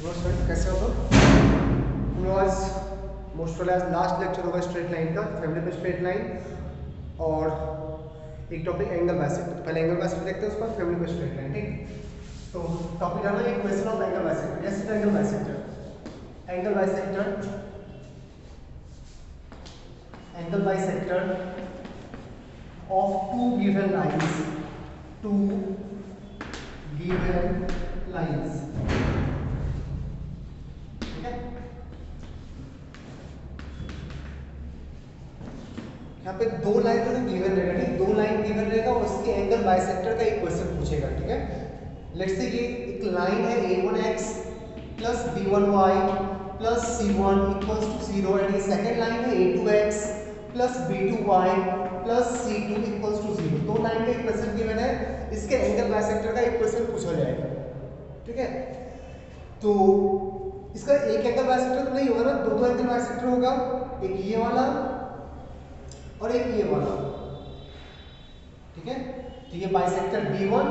Student कैसे हो हम लोग आज मोस्ट वाला लास्ट लेक्चर होगा स्ट्रेट लाइन का, फैमिली पे स्ट्रेट लाइन और एक टॉपिक एंगल बाइसेक्टर। पहले एंगल बाइसेक्टर देखते हैं, उसके बाद फैमिली पे स्ट्रेट लाइन। ठीक, तो टॉपिक डालना एक question of angle bisector. Yes, angle bisector, angle bisector, angle bisector of two given lines, two given lines, ठीक है। यहाँ पे दो लाइन तो गिवन रहेगा, ठीक, दो लाइन गिवन रहेगा और उसके एंगल बाइसेक्टर का एक क्वेश्चन पूछेगा, ठीक है। लेट्स से ये एक लाइन है a1x plus b1y plus c1 equals to 0 and ये सेकंड लाइन है a2x plus b2y plus c2 equals to 0। दो लाइन का एक क्वेश्चन गिवन है, इसके एंगल बाइसेक्टर का एक क्वेश्चन पूछा जाएगा, ठीक है। तो इसका एक एंगल बाइसेक्टर तो नहीं होगा ना, दो एंगल बाइसेक्टर होगा, एक ये वाला और एक ये वाला, ठीक है। तो ये बाइसेक्टर b1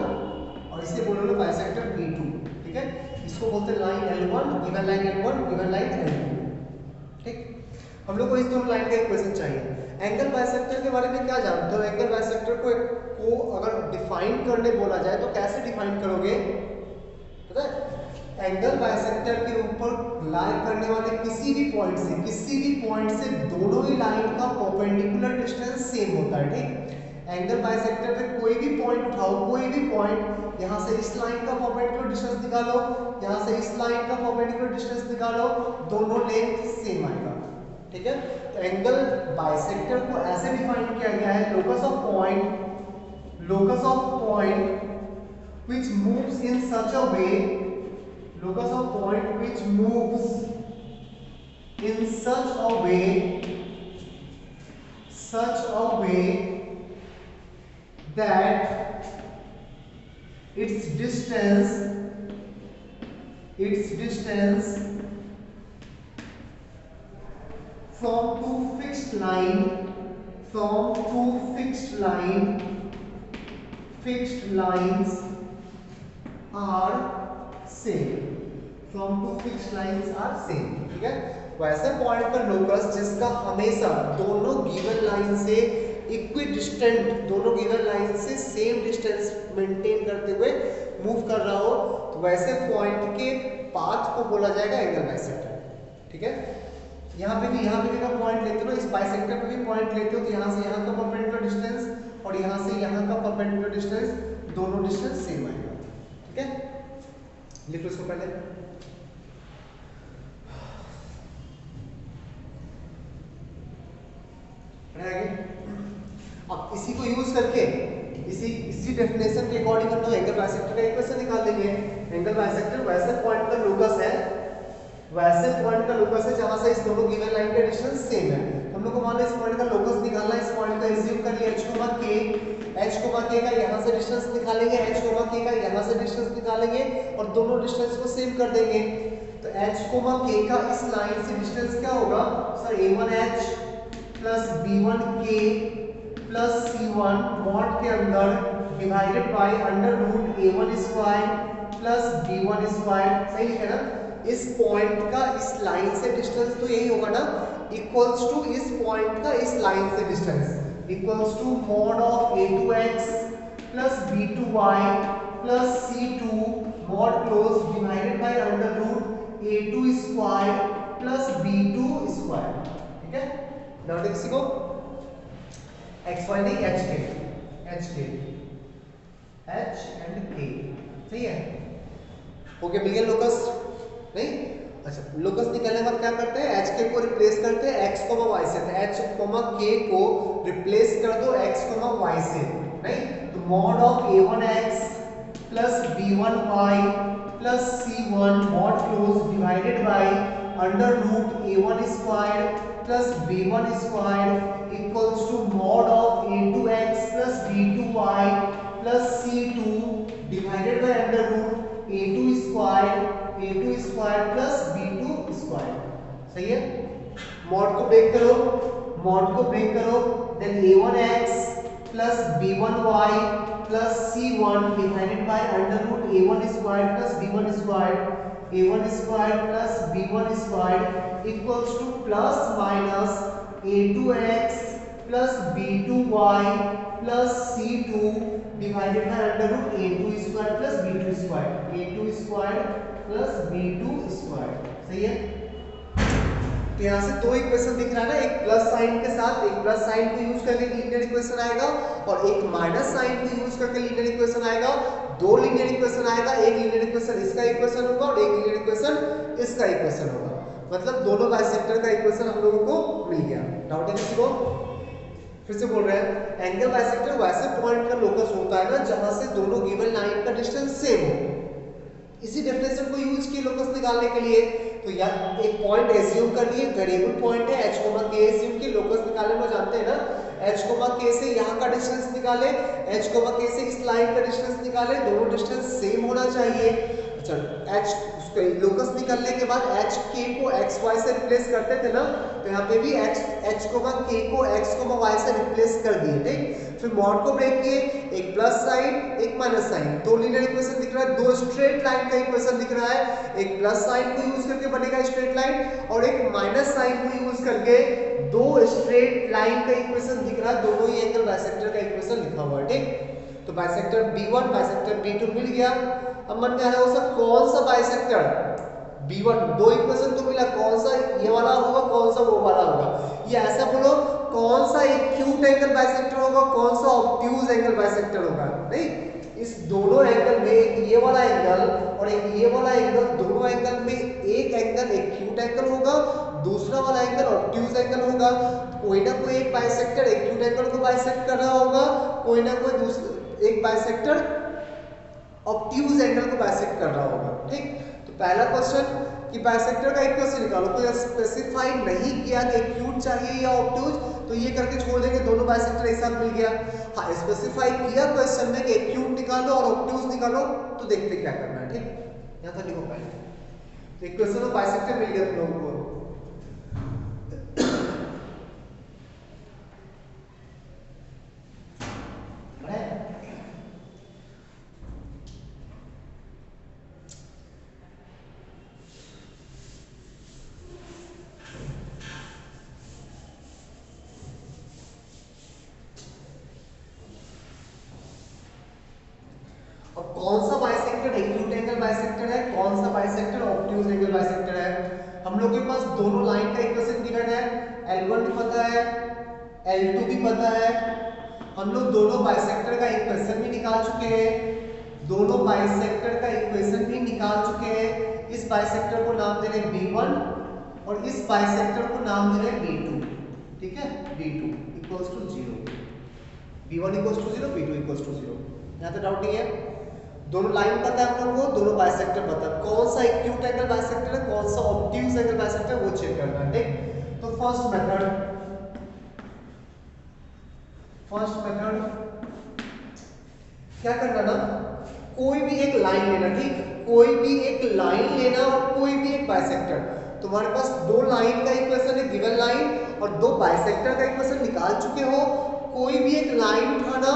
और इसे बोलोगे बाइसेक्टर b2, ठीक है। इसको बोलते हैं line L1, given line L1, given line L2, ठीक। हम लोग को इस दोनों लाइन का एक क्वेश्चन चाहिए। एंगल बाइसेक्टर के बारे में क्या जानते हो? एंगल बाइसेक्टर को अगर डिफाइन करने बोला जाए तो कैसे डिफाइन करोगे? पता है, एंगल बाइसेक्टर के ऊपर लाई करने वाले किसी भी पॉइंट से दोनों ही लाइन का परपेंडिकुलर डिस्टेंस सेम होता है, ठीक। एंगल बाइसेक्टर पे कोई भी पॉइंट उठाओ, कोई भी पॉइंट, यहां से इस लाइन का परपेंडिकुलर डिस्टेंस निकालो, यहां से इस लाइन का परपेंडिकुलर डिस्टेंस निकालो, दोनों लेंथ सेम आएगा, ठीक है। तो एंगल बाइसेक्टर को ऐसे डिफाइन किया गया है, locus of point which moves in such a way, locus of point which moves in such a way that its distance from two fixed lines are same, ठीक है। वैसे पॉइंट पर locus जिसका हमेशा दोनों गिवन लाइन से equidistant, दोनों given line से सेम डिस्टेंस मेंटेन करते हुए मूव कर रहा हो, तो वैसे पॉइंट के पाथ को बोला जाएगा एंगल बाइसेक्टर, ठीक है। यहाँ पे भी अगर पॉइंट लेते हो ना, इस बाइसेक्टर पे भी पॉइंट लेते हो तो यहाँ से यहाँ का परपेंडिकुलर डिस्टेंस और यहाँ से यहाँ का परपेंडिकुलर डिस्टेंस, दोनों डिस्टेंस सेम आएगा, ठीक है। लिखो इसको पहले, अब इसी को यूज करके इसी डेफिनेशन के अकॉर्डिंग हम लोग एंगल बाइसेक्टर का इक्वेशन निकाल लेंगे। एंगल बाइसेक्टर वैसे पॉइंट का लोकस है, जहां से इस दोनों गिवन लाइन का डिस्टेंस सेम है। हम लोग को मान लो इस पॉइंट का लोकस निकालना है, इस पॉइंट का एज्यूम कर लिया h, k का यहां से डिस्टेंस निकालेंगे, h, k का यहां से डिस्टेंस निकालेंगे और दोनों डिस्टेंस को सेम कर देंगे। तो h, k का इस लाइन से डिस्टेंस क्या होगा sir? a1h plus b1k plus c1 mod के अंदर divided by under root a1 square plus b1 square, सही है ना। इस पॉइंट का इस लाइन से डिस्टेंस तो यही होगा ना, इक्वल्स टू इस पॉइंट का इस लाइन से distance equals to mod of a2x plus b2y plus c2 mod close divided by under root a2 square plus b2 square, ठीक है। डाउट किसी को? xy नहीं, h एंड k, सही है। ओके, मिल गया लोकस नहीं? अच्छा, लोकस निकालने के बाद क्या करते हैं? h k को रिप्लेस करते हैं x, y से। तो h, k को रिप्लेस कर दो x, y से, नहीं? तो mod of a1x plus b1y plus c1 mod close divided by under root a1 square plus b1 square equals to mod of a2x plus b2y plus c2 divided by under root a2 square plus b2 square, सही है। Mod को break करो, then a1x plus b1y plus c1 divided by under root a1 square plus b1 square a1 square plus b1 square equals to plus minus a2x plus b2y plus c2 divided by under root a2 square plus b2 square, a2 square plus b2 square. सही है। तो यहाँ से दो equation दिख रहा है ना, एक प्लस साइन के साथ, एक प्लस साइन को यूज करके लीनियर इक्वेशन आएगा और एक माइनस साइन को यूज करके लीनियर इक्वेशन आएगा। दो लीनियर इक्वेशन आएगा, एक लीनियर इक्वेशन इसका इक्वेशन होगा और एक लीनियर इक्वेशन इसका इक्वेशन होगा। मतलब दोनों बाइसेक्टर का इक्वेशन हम लोगों को मिल गया। डाउट है किसी को? फिर से बोल रहे हैं, एंगल बाइसेक्टर वैसे पॉइंट का लोकस होता है ना जहां से दोनों गिवन लाइन का डिस्टेंस सेम हो। इसी डेफिनेशन को यूज किए लोकस निकालने के लिए। तो यार एक पॉइंट एज्यूम कर लिए, वेरिएबल पॉइंट है h, k एज्यूम की लोकस निकालने में जानते हैं ना, h, k से यहाँ का डिस्टेंस निकाले, h, k से इस लाइन का डिस्टेंस निकाले, दोनों डिस्टेंस सेम होना चाहिए। अच्छा h उसका लोकस निकलने के बाद h k को x y से रिप्लेस करते थे ना, तो यहाँ पे भी h k को x y से रिप्लेस कर दिए। ठीक, फिर मॉड को ब्रेक किए, एक प्लस साइन एक माइनस साइन, दो लीनियर इक्वेशन दिख रहा है, दो स्ट्रेट लाइन का इक्वेशन दिख रहा है। एक प्लस साइन को यूज करके बनेगा स्ट्रेट लाइन और एक माइनस साइन को यूज करके दो स्ट्रेट लाइन का इक्वेशन दिख रहा है। दोनों ही एंगल बाइसेक्टर का इक्वेशन लिखा हुआ है। ठीक, तो बाइसेक्टर B1 बाइसेक्टर B2 मिल गया। अब मन में आ रहा है उसका कौन सा बाइसेक्टर B1, दो इक्वेशन तो मिला, कौन सा ये वाला होगा कौन सा वो वाला होगा। ये ऐसा बोलो कौन सा एक्यूट एंगल बाइसेक्टर होगा, कौन सा ऑब्ट्यूज एंगल बाइसेक्टर होगा। नहीं, इस दोनों एंगल में एक ये वाला एंगल और एक ये वाला एंगल, दोनों एंगल में एक एंगल एक्यूट एंगल होगा, दूसरा वाला एंगल ऑब्ट्यूज एंगल होगा। कोई ना कोई एक बाइसेक्टर एक्यूट एंगल को बाइसेक्ट कर रहा होगा, कोई ना कोई दूसरा एक बाइसेक्टर ऑब्ट्यूज एंगल को बाइसेक्ट कर रहा होगा। ठीक, तो पहला क्वेश्चन कि बाइसेक्टर का इक्वेशन निकालो, तो स्पेसिफाई नहीं किया कि एक्यूट चाहिए या ऑब्ट्यूज, तो ये करके छोड़ देंगे, दोनों बाइसेक्टर एक साथ मिल गया। हाँ, स्पेसिफाई किया क्वेश्चन में कि एक्यूट निकालो और ऑब्ट्यूज निकालो, तो देखते क्या करना है। ठीक, यहाँ तो लिखो पहले, तो इक्वेशन ऑफ बाइसेक्टर मिल गया तुम लोगों को। कौन सा बाइसेक्टर एक्यूट एंगल बाइसेक्टर है, कौन सा बाइसेक्टर ऑब्ट्यूज एंगल बाइसेक्टर है। हम लोग के पास दोनों लाइन का इक्वेशन गिवन है, L1 भी पता है, L2 भी पता है। हम लोग दोनों बाइसेक्टर का इक्वेशन भी निकाल चुके हैं, दोनों बाइसेक्टर का इक्वेशन भी निकाल चुके हैं। इस बाइसेक्टर को नाम दे रहे हैं B1 और इस बाइसेक्टर को नाम दे रहे हैं B2। ठीक है, B2 equals to 0, B1 equals to 0, B2 equals to 0। यहाँ तो डाउट नहीं है, दोनों लाइन पता है हम लोगों को, दोनों बाइसेक्टर पता है, कौन सा एक्यूट एंगल बाइसेक्टर है कौन सा ऑब्ट्यूज एंगल बाइसेक्टर है वो चेक करना है। ठीक, तो फर्स्ट मेथड क्या करना ना, कोई भी एक लाइन लेना। ठीक, कोई भी एक लाइन लेना और कोई भी एक बाइसेक्टर। तुम्हारे पास दो लाइन का इक्वेशन है गिवन लाइन और दो बाइसेक्टर का इक्वेशन निकाल चुके हो, कोई भी एक लाइन उठाना,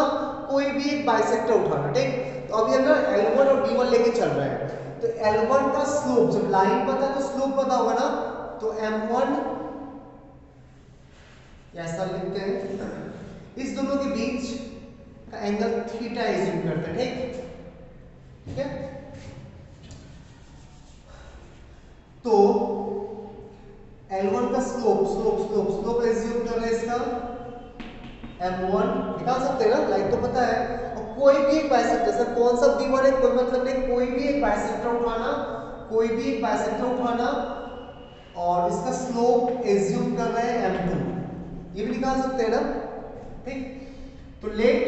कोई भी एक बाइसेक्टर उठाना। ठीक, तो अभी हम L1 और B1 लेके चल रहे हैं। तो L1 का स्लोप, जब लाइन पता तो स्लोप पता होगा ना, तो M1 ऐसा लिखते हैं, इस दोनों के बीच का एंगल थीटा एज्यूम करते हैं। ठीक है, तो L1 का स्लोप एज्यूम कर रहे हैं, इसका M1 निकाल सकते हैं ना, लाइन तो पता है। और कोई भी एक बाइसेक्टर, सर कौन सा B1 है कोई मतलब नहीं, कोई भी एक बाइसेक्टर उठाना, कोई भी एक बाइसेक्टर उठाना और इसका स्लोप एज्यूम कर रहे हैं M2, ये भी निकाल सकते हैं ना। ठीक, तो let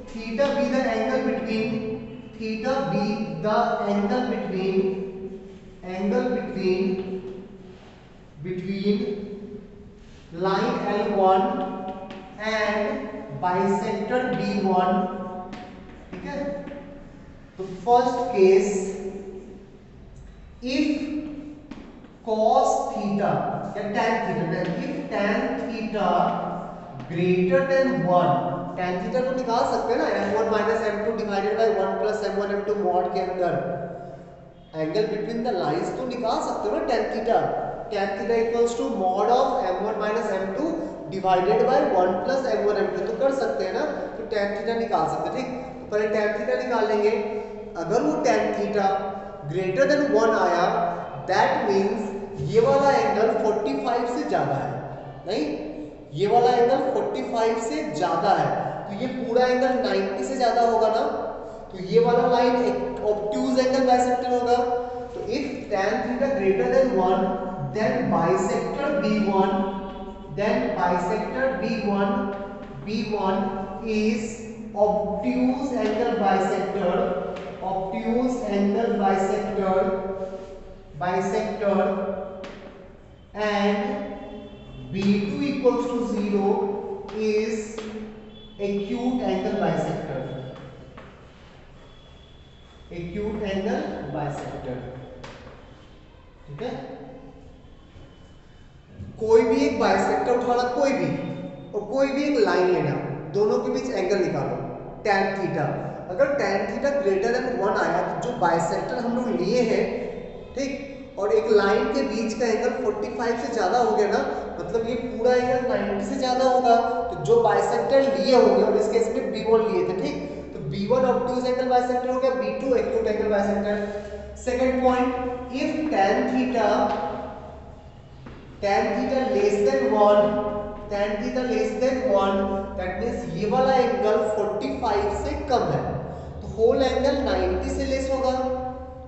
theta be the angle between line L1 and bisector B1। ठीक है, तो first case, if cos theta या tan theta, if tan theta greater than 1, tan theta को निकाल सकते हैं ना, M1 minus M2 divided by 1 plus M1 M2 mod के अंदर। एंगल बिटवीन द लाइंस तो निकाल सकते हो ना tan theta. tan theta equals to mod of m1 minus m2 divided by 1 plus m1 m2, तो कर सकते हैं ना, तो tan थीटा निकाल सकते हैं। ठीक, तो पहले tan थीटा निकाल लेंगे। अगर वो tan थीटा ग्रेटर देन 1 आया, दैट मींस ये वाला एंगल 45 से ज्यादा है। नहीं, ये वाला एंगल 45 से ज्यादा है, तो ये पूरा एंगल 90 से ज्यादा होगा ना, तो ये वाला लाइन एक ऑब्ट्यूज एंगल बाइसेक्टर होगा। तो if tan theta greater than 1, then bisector B1 is obtuse angle bisector and B2 equals to 0 is acute angle bisector। ठीक है, कोई भी एक बाइसेक्टर उठाना, कोई भी, और कोई भी एक लाइन लेना, दोनों के बीच एंगल निकालो tan थीटा। अगर tan थीटा ग्रेटर देन 1 आया, तो जो बाइसेक्टर हम लोग लिए हैं, ठीक, और एक लाइन के बीच का एंगल 45 से ज्यादा हो गया ना, मतलब ये पूरा एंगल 90 से ज्यादा होगा, तो जो बाइसेक्टर लिए होंगे, और इस केस में B1 लिए थे, ठीक, तो B1 ऑब्ट्यूज एंगल बाइसेक्टर हो गया, B2 acute angle bisector. Second point, if tan theta less than 1, that means ये वाला एंगल 45 से कम है, तो होल एंगल 90 से लेस होगा।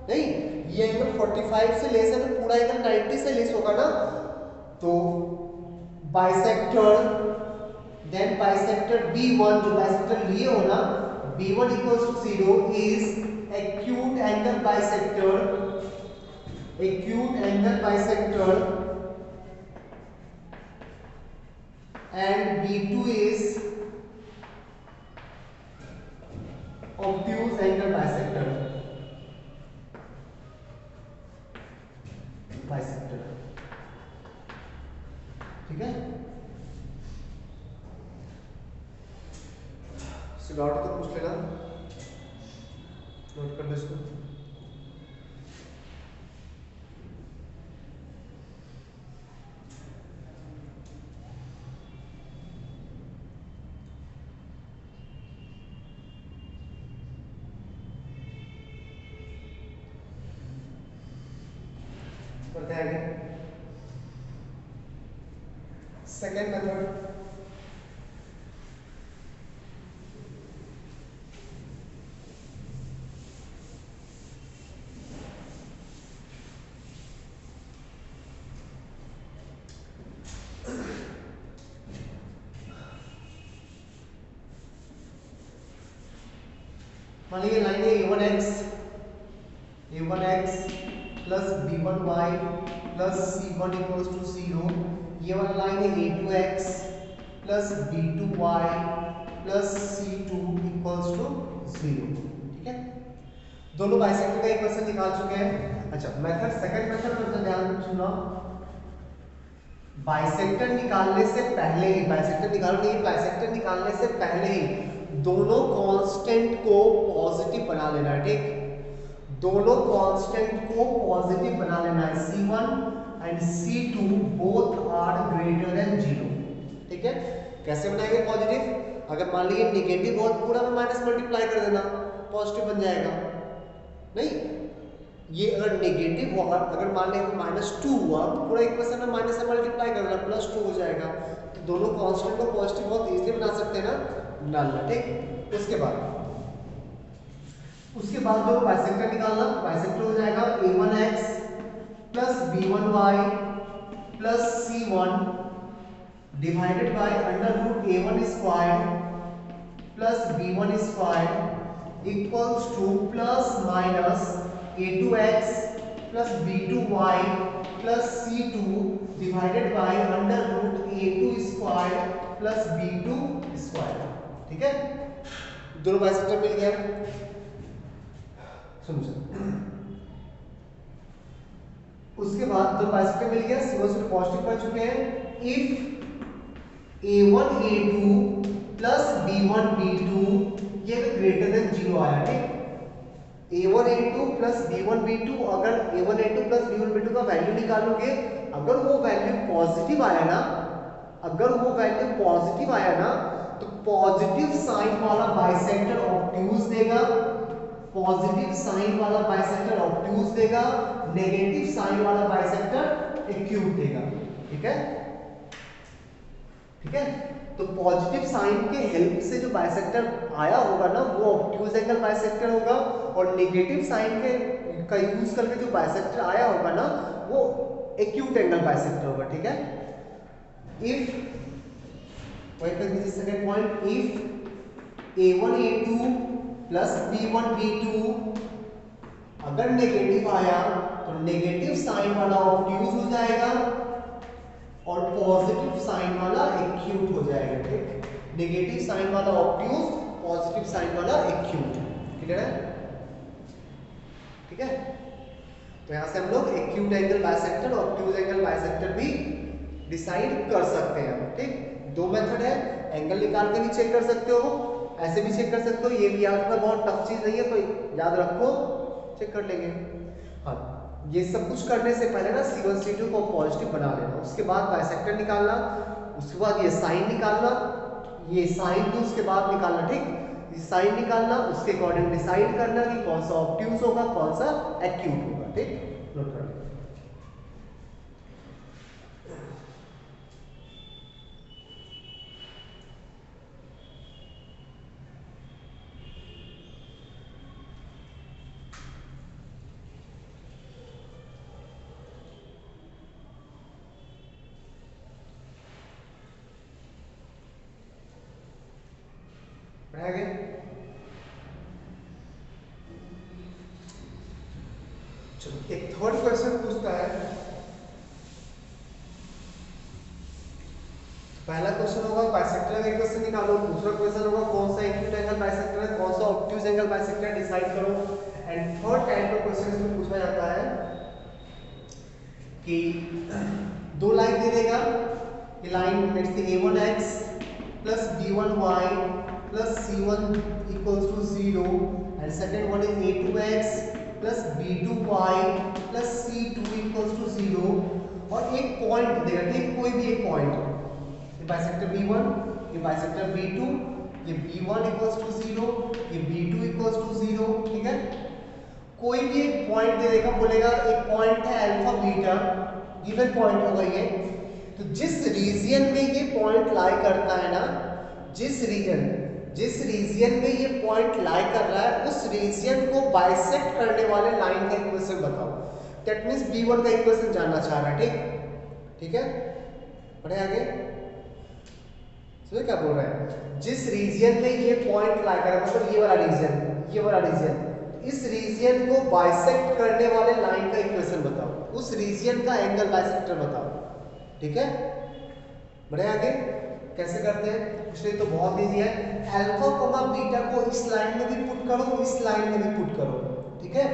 नहीं, ये एंगल 45 से लेस है, तो पूरा एंगल 90 से लेस होगा ना, तो बाइसेक्टर B1, जो बाइसेक्टर लिए हो ना, B1 equals to 0 is acute angle bisector and B2 is obtuse angle bisector। ठीक है, डाउट तो पूछ लेना, नोट कर लो इसको। सेकेंड मेथड, मान लीजिए लाइन है a1x plus b1y plus c1 equals to 0। ये वाला लाइन है a2x plus b2y plus c2 equals to 0। ठीक है, दोनों बाइसेक्टर का इक्वेशन निकाल चुके हैं। अच्छा, मेथड, सेकंड मेथड पर ध्यान सुनो। बाइसेक्टर निकालने से पहले ही, बाइसेक्टर निकालने से पहले ही दोनों कांस्टेंट को पॉजिटिव बना लेना है। ठीक, दोनों कांस्टेंट को पॉजिटिव बना लेना है, C1 and C2 both are greater than 0। ठीक है, कैसे बनाएंगे पॉजिटिव? अगर मान लीजिए नेगेटिव बहुत, पूरा में माइनस मल्टीप्लाई कर देना, पॉजिटिव बन जाएगा। नहीं, ये अगर नेगेटिव हुआ, अगर मान लें -2 हुआ, तो पूरा इक्वेशन में माइनस से मल्टीप्लाई कर देना, +2 हो जाएगा। तो दोनों कांस्टेंट को पॉजिटिव बहुत इजीली बना सकते हैं ना, नल। ठीक, उसके बाद जो बाइसेक्टर निकालना, बाइसेक्टर हो जाएगा a1x plus b1y plus c1 divided bye √a1 square plus b1 square equals to plus minus a2x plus b2y plus c2 divided bye √a2 square plus b2 square. ठीक है, दोनों बाइसेक्टर मिल गया। समझो, उसके बाद दो बाइसेक्टर मिल गया, C1 से पॉजिटिव कर चुके हैं। If a1 a2 plus b1 b2 ये ग्रेटर देन 0 आया। ठीक, A1 A2 plus B1 B2, अगर A1 A2 plus B1 B2 का वैल्यू निकालोगे, अगर वो वैल्यू पॉजिटिव आया ना, अगर वो वैल्यू पॉजिटिव आया ना, तो पॉजिटिव साइन वाला बाइसेक्टर ऑब्ट्यूज देगा, पॉजिटिव साइन वाला बाइसेक्टर ऑब्ट्यूज देगा, नेगेटिव साइन वाला बाइसेक्टर एक्यूट देगा। ठीक है, ठीक है। तो पॉजिटिव साइन के हेल्प से जो बाइसेक्टर आया होगा ना, वो ऑब्ट्यूज एंगल बाइसेक्टर होगा, और नेगेटिव साइन के का यूज करके जो बाइसेक्टर आया होगा ना, वो एक्यूट एंगल बाइसेक्टर होगा। ठीक है। इफ वेट कर दीजिए second point, if A1 A2 plus B1 B2 अगर नेगेटिव आया तो नेगेटिव साइन वाला ऑब्ट्यूज हो जाएगा और पॉजिटिव साइन वाला एक्यूट हो जाएगा। ठीक, नेगेटिव साइन वाला ऑब्ट्यूज, पॉजिटिव साइन वाला एक्यूट। क्लियर है? ठीक है। तो यहां से हम लोग एक्यूट एंगल बाइसेक्टर और ऑब्ट्यूज एंगल बाइसेक्टर भी डिसाइड कर सकते हैं। ठीक, दो मेथड है, एंगल निकाल के भी चेक कर सकते हो, ऐसे भी चेक कर सकते हो। ये भी याद रखना, बहुत टफ चीज नहीं है, तो याद रखो, चेक कर लेंगे। हाँ, ये सब कुछ करने से पहले ना C1 C2 को पॉजिटिव बना लेना, उसके बाद बाइसेक्टर निकालना, उसके बाद ये साइन निकालना, ये साइन भी उसके बाद निकालना। ठीक, ये साइन निकालना, उसके अकॉर्डिंग डिसाइड करना कि कौन सा ऑब्ट्यूज होगा, कौन सा एक्यूट होगा। ठीक, नोट कर लेना। आगे चलो, एक थर्ड क्वेश्चन पूछता है। पहला क्वेश्चन होगा बाइसेक्टर का इक्वेशन निकालो, दूसरा क्वेश्चन होगा कौन सा एक्यूट एंगल बाइसेक्टर है, कौन सा ऑब्ट्यूज एंगल बाइसेक्टर है, डिसाइड करो। एंड थर्ड टाइप का क्वेश्चन इसमें पूछा जाता है कि दो लाइन दे देगा, ये line let's say A1x plus B1y plus C1 equals to 0 and second one is A2x plus B2y plus C2 equals to 0, और एक पॉइंट देगा। ठीक, कोई भी एक पॉइंट, ये बाइसेक्टर B1, ये बाइसेक्टर B2, ये B1 equals to 0, ये B2 equals to 0। ठीक है, कोई भी एक पॉइंट दे देगा, बोलेगा एक पॉइंट है अल्फा बीटा, गिवन पॉइंट होगा ये। तो जिस रीजन में ये पॉइंट लाई करता है ना, जिस रीजन में ये पॉइंट लाई कर रहा है, उस रीजन को बाइसेक्ट करने वाले लाइन का इक्वेशन बताओ। दैट मींस B1 का इक्वेशन जानना चाह रहा है। ठीक, ठीक है, बढ़े आगे। समझे क्या बोल रहा है? जिस रीजन में ये पॉइंट लाई कर रहा है, मतलब ये वाला रीजन, ये वाला रीजन, इस रीजन को बाइसेक्ट करने वाले लाइन का इक्वेशन बताओ, उस रीजन का एंगल बाइसेक्टर बताओ। ठीक है, बढ़े आगे। कैसे करते हैं इसलिए तो बहुत इजी है। अल्फा कोमा बीटा को इस लाइन में भी पुट करो, इस लाइन में भी पुट करो। ठीक है,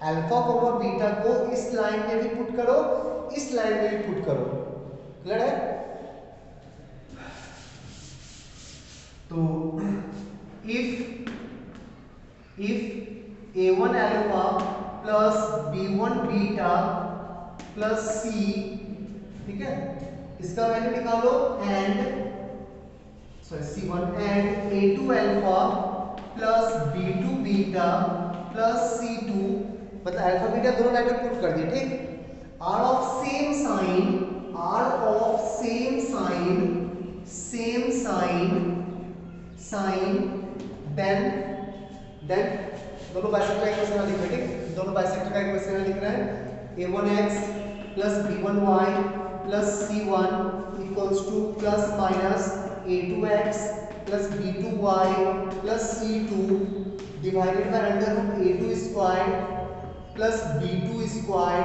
अल्फा कोमा बीटा को इस लाइन में भी पुट करो, इस लाइन में भी पुट करो। क्लियर है? तो if A1 alpha plus B1 beta plus C, ठीक है, इसका वैल्यू निकालो, and C1 and A2 alpha plus B2 beta plus C2, मतलब अल्फा बीटा दोनों लाइन में पुट कर दिए। ठीक, are of same sign then दोनों बाइसेक्टर का इक्वेशन लिख रहे हैं। ठीक, दोनों बाइसेक्टर का इक्वेशन लिख रहे हैं। A1x plus B1y plus C1 equals to plus minus A2x plus B2y plus C2 divided by under root A2 square plus B2 square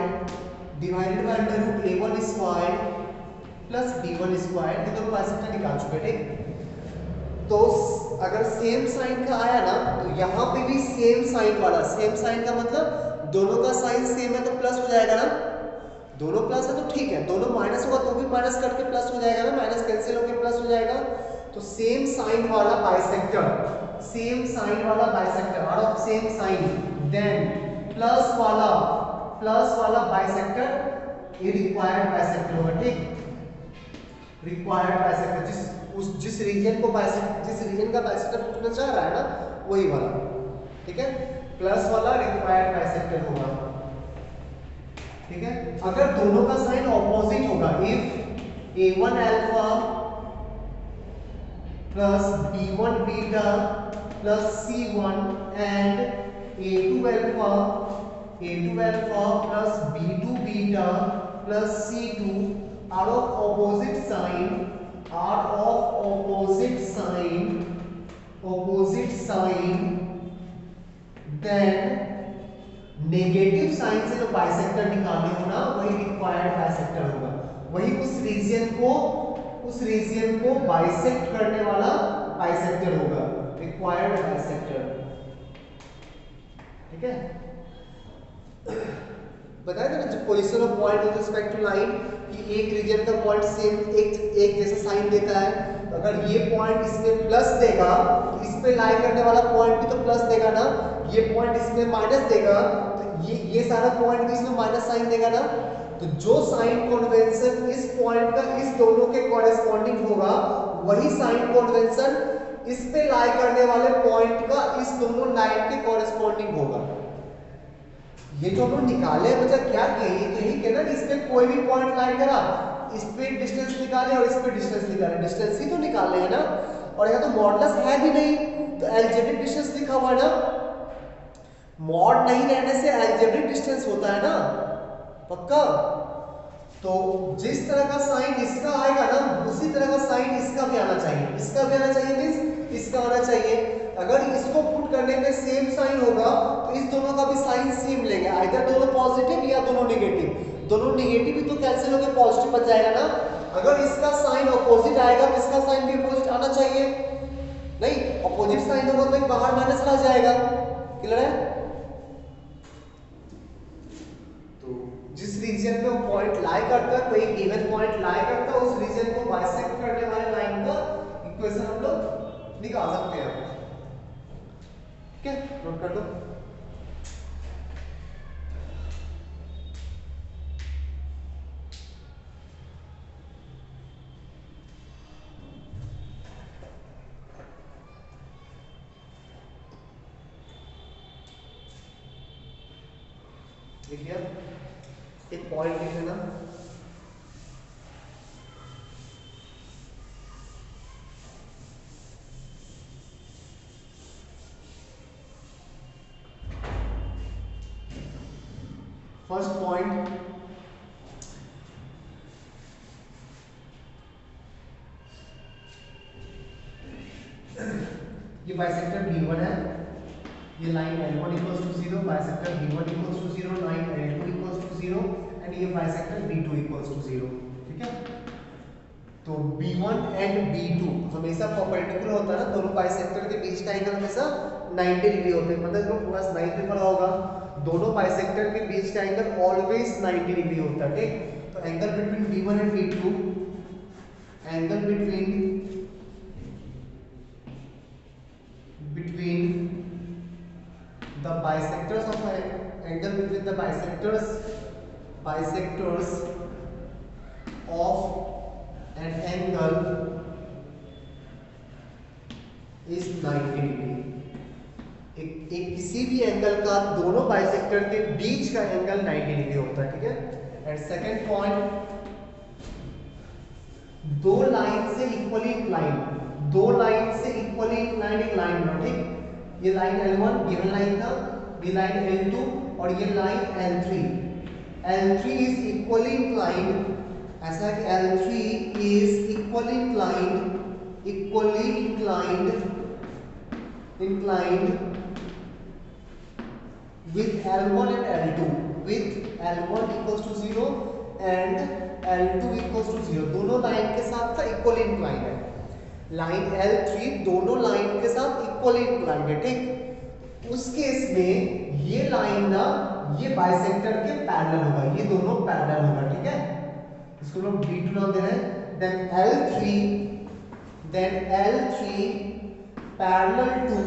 divided by under root A1 square plus B1 square. ये दोनों bisector निकाल चुके। ठीक, तो अगर same sign का आया ना, तो यहाँ पे भी सेम साइन वाला, सेम साइन का मतलब दोनों का साइन सेम है तो प्लस हो जाएगा ना, दोनों प्लस है तो ठीक है, दोनों माइनस होगा तो भी माइनस करके प्लस हो जाएगा ना, माइनस कैंसिल होकर प्लस हो जाएगा। तो सेम साइन वाला बाइसेक्टर, सेम साइन वाला bisector, out of same sign then plus वाला बाइसेक्टर ये रिक्वायर्ड बाइसेक्टर होगा, ठीक। रिक्वायर्ड बाइसेक्टर जिस रीजन का बाइसेक्टर पूछना चाह रहा है ना वही वाला, ठीक है। प्लस वाला रिक्वायर्ड बाइसेक्टर होगा, ठीक है। अगर दोनों का साइन ऑपोजिट होगा, if a1 alpha plus b1 beta plus c1 and a2 alpha plus b2 beta plus c2 are of opposite sign, then negative sign से जो बाइसेक्टर निकाले हो ना वही रिक्वायर्ड बाइसेक्टर होगा, वही उस रीजन को बाइसेक्ट करने वाला बाइसेक्टर होगा, रिक्वायर्ड बाइसेक्टर, ठीक है। बताया था ना जब position of point with respect to line कि एक रीजन का पॉइंट सेम एक जैसा साइन देता है, अगर ये पॉइंट इसमें प्लस देगा तो इस पे लाई करने वाला पॉइंट भी तो प्लस देगा ना, ये पॉइंट इसमें माइनस देगा तो ये सारा पॉइंट भी इसमें माइनस साइन देगा ना। तो जो साइन कन्वेंशन इस पॉइंट का इस दोनों के कॉरेस्पॉन्डिंग होगा वही साइन कन्वेंशन इस पे लाई करने वाले पॉइंट का इस दोनों लाइन के कॉरेस्पॉन्डिंग होगा। ये जो हम लोग निकाले मतलब क्या किए, ये तो यही कहना कि इस पे कोई भी पॉइंट लाई करा, इस पे डिस्टेंस निकाले और इस पे डिस्टेंस निकाले, डिस्टेंस ही तो निकाले है ना। और यहाँ तो मॉडुलस है भी नहीं तो अलजेब्रिक डिस्टेंस लिखा हुआ है ना, मॉड नहीं रहने से अलजेब्रिक डिस्टेंस होता है ना पक्का। तो जिस तरह का साइन इसका आएगा ना उसी तरह का साइन इसका भी आना चाहिए, इसका भी आना चाहिए मींस इसका आना चाहिए। अगर इसको पुट करने पे सेम साइन होगा तो इस दोनों का भी साइन सेम लेंगे, आइदर दोनों पॉजिटिव या दोनों नेगेटिव। दोनों नेगेटिव भी तो कैंसिल होकर पॉजिटिव बच जाएगा ना। अगर इसका साइन अपोजिट आएगा तो इसका साइन भी अपोजिट आना चाहिए, नहीं अपोजिट साइन होगा तो एक बाहर माइनस रह जाएगा, क्लियर है। तो जिस रीजन में वो पॉइंट लाई करता है, कोई गिवन पॉइंट लाई करता है, उस रीजन को बाइसेक्ट करने वाले लाइन का इक्वेशन हम लोग निकाल सकते हैं, ठीक है। नोट कर लो। लिख लिया, एक पॉइंट लिख लेना, फर्स्ट पॉइंट ये बाइसेक्टर B1 है, ये line L1 equals to 0, bisector B1 equals to 0, line L2 equals to 0 and ये बाइसेक्टर B2 इक्वल्स टू 0, ठीक है। तो B1 एंड B2 हमेशा परपेंडिकुलर होता है ना, दोनों बाइसेक्टर के बीच का एंगल हमेशा 90 डिग्री होता है, मतलब जो प्लस 90 पड़ा होगा, दोनों बाइसेक्टर के बीच का एंगल ऑलवेज 90 डिग्री होता है, ठीक। तो angle between B1 and B2, angle between the bisectors of angle between the bisectors of an angle is 90 degree. एक किसी भी एंगल का दोनों बाइसेक्टर के बीच का एंगल 90 डिग्री होता है, ठीक है। एंड सेकंड पॉइंट, दो लाइन से इक्वली इंक्लाइंड एक लाइन बना, ठीक। ये लाइन L1 गिवन लाइन था, ये लाइन L2 और ये line L3 is equally inclined, ऐसा कि L3 is equally inclined with L1 and L2, with L1 equals to 0 and L2 equals to 0, दोनों लाइन के साथ का इक्वली इंक्लाइंड है। लाइन L3 दोनों लाइन के साथ इक्वली इंक्लाइंड है, ठीक। उस केस में ये लाइन ना ये बाइसेक्टर के पैरेलल होगा, ये दोनों पैरेलल होगा, ठीक है। इसको लोग B2 नाम दे रहे हैं। Then L3 parallel to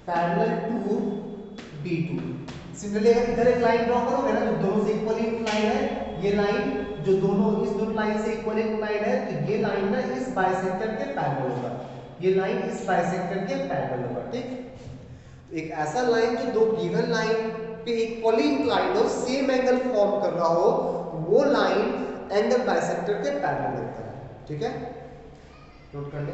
parallel to B2। Similarly अगर इधर एक लाइन ड्रॉ करोगे ना जो दोनों से इक्वली इंक्लाइन है, ये लाइन जो दोनों इस दोनों लाइन से इक्वली इंक्लाइन है, तो ये लाइन ना इस बाइसेक्टर के पैरेलल होगा, ये लाइन इस बाइसेक्टर के पैरेलल होगा। ठीक, एक ऐसा लाइन जो दो गिवन लाइन पे इक्वली इंक्लाइंड हो, सेम एंगल फॉर्म कर रहा हो, वो लाइन एंगल बाइसेक्टर के पैरेलल होता है। ठीक है, नोट कर ले।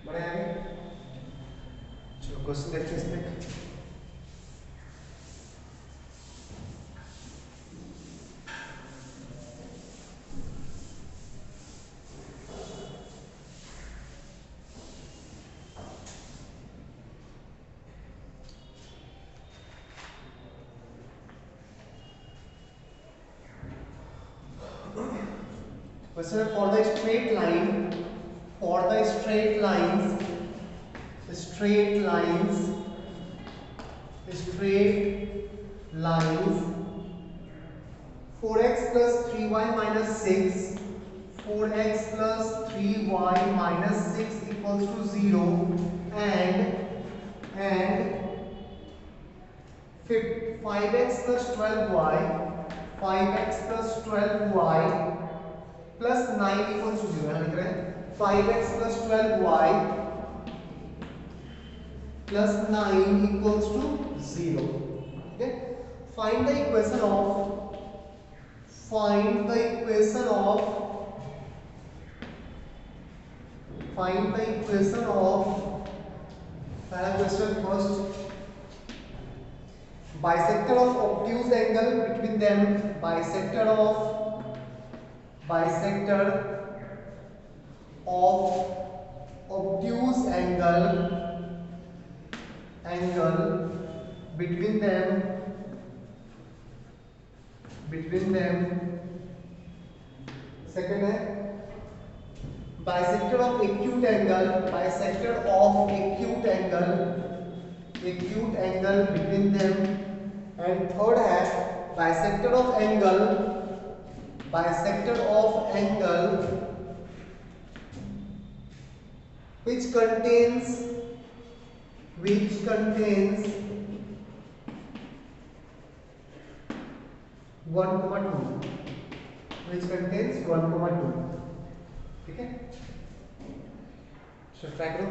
बड़े आगे चलो क्वेश्चन देखते हैं इसमें। Question for the straight line, for the straight lines 4x plus 3y minus 6, 4x plus 3y minus 6 equals to 0, and 5x plus 12y, 5x plus 12y plus 9 equals to 0 लिख रहे हैं। 5x plus 12y plus 9 equals to 0. Okay, find the equation of पहला question first, bisector of obtuse angle between them, bisector of obtuse angle between them second है bisector of acute angle between them, and third है bisector of angle which contains 1,2, ठीक है। Try करो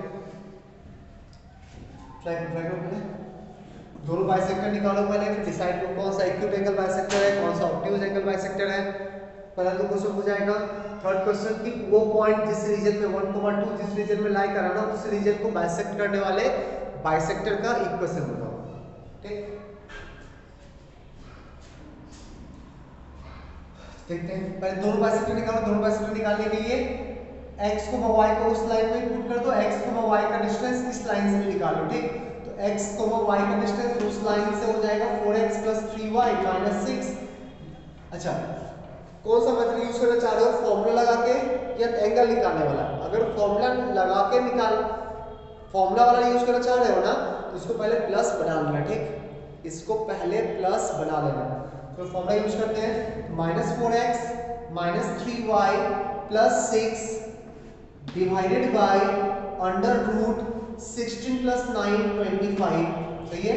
पहले दोनों bisector निकालो पहले, फिर डिसाइड करो कौन सा एक्यूट एंगल बाइसेक्टर है, कौन सा ऑब्ट्यूज एंगल बाइसेक्टर है। पहला तो क्वेश्चन हो जाएगा। थर्ड क्वेश्चन की वो पॉइंट जिस रीजन में 1,2 जिस रीजन में लाई कराना, उस रीजन को बाइसेक्ट करने वाले बाइसेक्टर का इक्वेशन बताओ। ठीक, देखते हैं पहले दोनों बाइसेक्टर निकालो। दोनों बाइसेक्टर निकालने के लिए x को y को उस लाइन में पुट कर दो, x को y का डिस्टेंस इस लाइन से भी निकालो। ठीक, तो x को y का डिस्टेंस उस लाइन से हो जाएगा 4x plus 3y minus 6। अच्छा, कौन सा मेथड यूज करना चाह रहे हो, फॉर्मूला लगा के या एंगल निकालने वाला? अगर फॉर्मूला लगा के फॉर्मूला वाला यूज करना चाह रहे हो ना, तो इसको पहले प्लस बना लेना। ठीक, इसको पहले प्लस बना लेना। तो फॉर्मूला यूज करते हैं, -4x minus 3y plus 6 divided by under root 16 plus 9 25, सही है,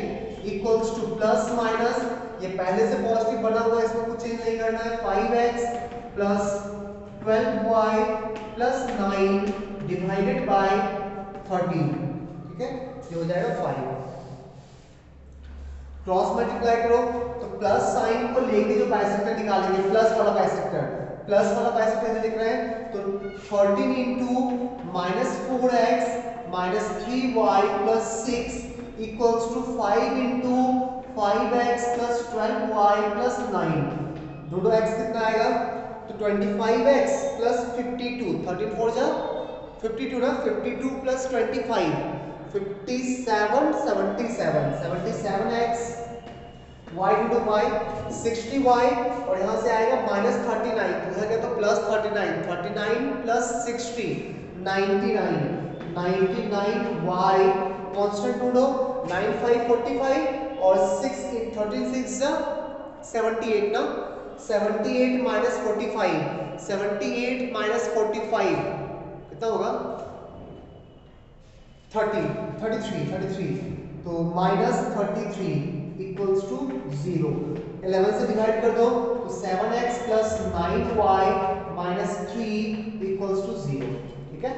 इक्वल्स टू प्लस माइनस, ये पहले से पॉजिटिव बना हुआ है, इसमें कुछ चेंज नहीं करना है, 5x plus 12y plus 9 divided by 13, ठीक है, ये हो जाएगा 5। क्रॉस मल्टीप्लाई करो तो प्लस साइन को लेके जो बाइसेक्टर निकालेंगे, प्लस वाला बाइसेक्टर लिख रहे हैं, तो 13 into -4x minus 3y plus 6 equals to 5 into 5x plus 12y plus 9। दोनों x कितना आएगा तो 25x प्लस 52, 13 4 जा 52 ना, 52 plus 25 57 77 77x y into y 60y और यहाँ से आएगा माइनस 39, तो इधर क्या तो प्लस 39 39 प्लस 60 99 99y कांस्टेंट ढूंढो 9 5 45 और 6 13 6 जा 78 ना 78 माइनस 45 78 माइनस 45 कितना होगा 33 तो माइनस 33 इक्वल्स टू 0 11 से डिवाइड कर दो तो 7x plus 9y minus 3 equals to 0। ठीक है,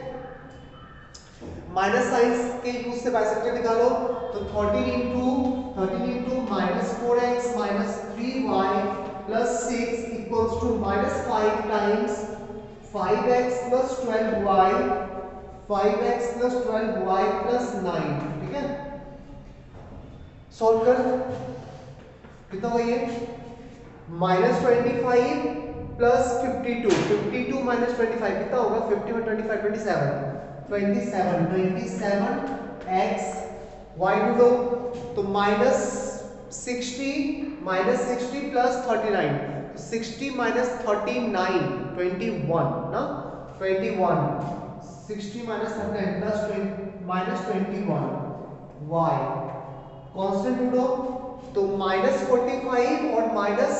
माइनस साइन के यूज से बाइसेक्टर निकालो तो 13 into minus 4x minus 3y plus 6 equals to minus 5 times 5x plus 12y 5x plus 12y plus 9। ठीक है, सॉल्व कर कितना हुआ ये माइनस 25 प्लस 52 माइनस 25 कितना होगा 50 में 25 27 x y ढूंढो तो माइनस 60 प्लस 39 60 माइनस 39 21 ना 21 60 minus 39 plus minus 21 y constant ढूंढो तो माइनस 45 और माइनस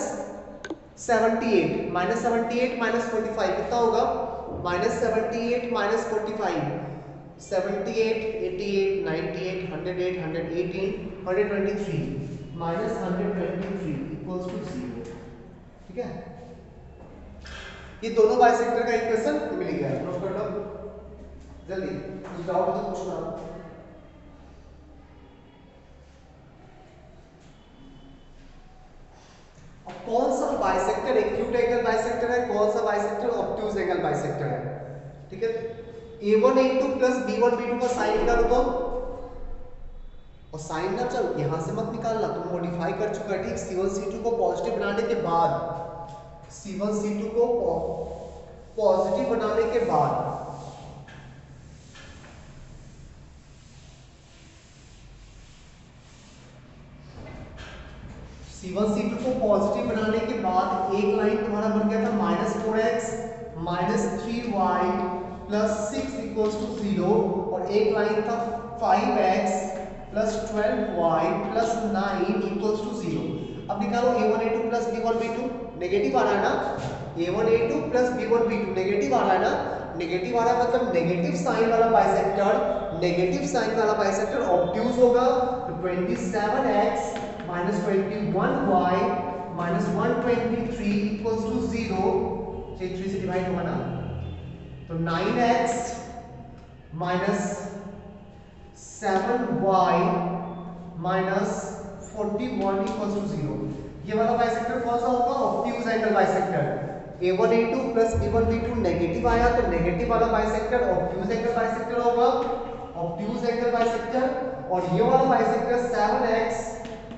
78 माइनस 45 कितना होगा minus 78 minus 45 78 88 98 108 118 123 minus 123 equals to 0। ठीक है, ये दोनों बाइसेक्टर का इक्वेशन मिल गया, नोट कर लो जल्दी, कुछ डाउट तो पूछना। कौन सा बाइसेक्टर एक्यूट एंगल बाइसेक्टर है, कौन सा बाइसेक्टर ऑब्ट्यूज एंगल बाइसेक्टर है। ठीक है, a1 a2 plus b1 b2 का साइन निकालो तो, और साइन ना चल यहां से मत निकालना, तुम मॉडिफाई कर चुका है। ठीक, c1 c2 को पॉजिटिव बनाने के बाद c1 c2 को पॉजिटिव बनाने के बाद C1 C2 को पॉजिटिव बनाने के बाद एक लाइन तुम्हारा बन गया था minus 4x minus 3y plus 6 equals to 0 और एक लाइन था 5x plus 12y plus 9 equals to 0। अब निकालो a1 a2 plus b1 b2, negative आ रहा है ना, a1 a2 plus b1 b2 negative आ रहा है ना, नेगेटिव आ रहा है मतलब नेगेटिव साइन वाला बाइसेक्टर ऑब्ट्यूज होगा। तो 27x minus 21y minus 123 equals to 0, 3 से डिवाइड होगा ना, तो 9x minus 7y minus 41 equals to 0। ये वाला बाइसेक्टर कौन सा होगा, obtuse angle bisector. a1 a2 plus b1 b2 negative आया तो नेगेटिव वाला बाइसेक्टर ऑब्ट्यूज एंगल बाइसेक्टर होगा, ऑब्ट्यूज एंगल बाइसेक्टर। और ये वाला bisector 7x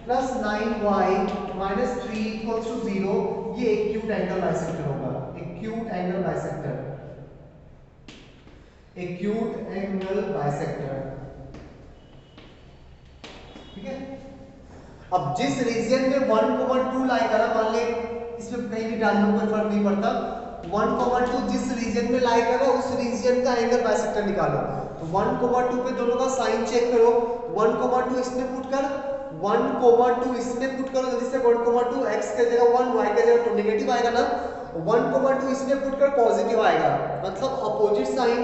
plus 9y minus 3 equals to 0, ये एक्यूट एंगल बाइसेक्टर होगा, acute angle bisector, acute angle bisector. ठीक है, अब जिस रीजन में 1,2 लाएगा ना, मान ले इसमें कहीं भी डाल दो कोई फर्क नहीं पड़ता, 1,2 जिस रीजन में लाएगा ना उस रीजन का एंगल बाइसेक्टर निकालो। तो 1,2 पे दोनों का साइन चेक करो, 1,2 इसमें पुट कर, 1,2 इसमें पुट करो, जल्दी से 1,2 x की जगह 1 y की जगह 2 नेगेटिव आएगा ना, 1,2 इसमें पुट कर पॉजिटिव आएगा, मतलब अपोजिट साइन।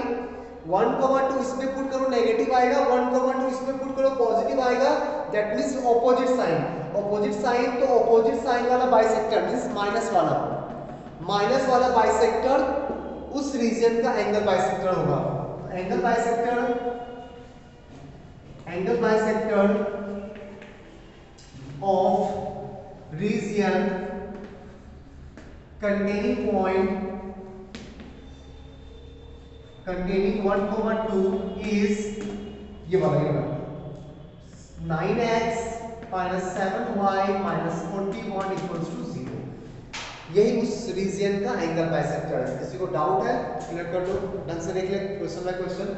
1,2 इसमें पुट करो नेगेटिव आएगा, 1,2 इसमें पुट करो पॉजिटिव आएगा, that means opposite sign. Opposite sign तो अपोजिट साइन वाला बाइसेक्टर मींस माइनस वाला बाइसेक्टर उस रीजन का एंगल बाइसेक्टर होगा। Angle bisector of region containing 1,2 is ये वाला 9x minus 7y minus 41 equals to 0। यही उस रीजन का एंगल बाइसेक्टर है। किसी को डाउट है क्लियर कर दो, ढंग से देख ले question by question.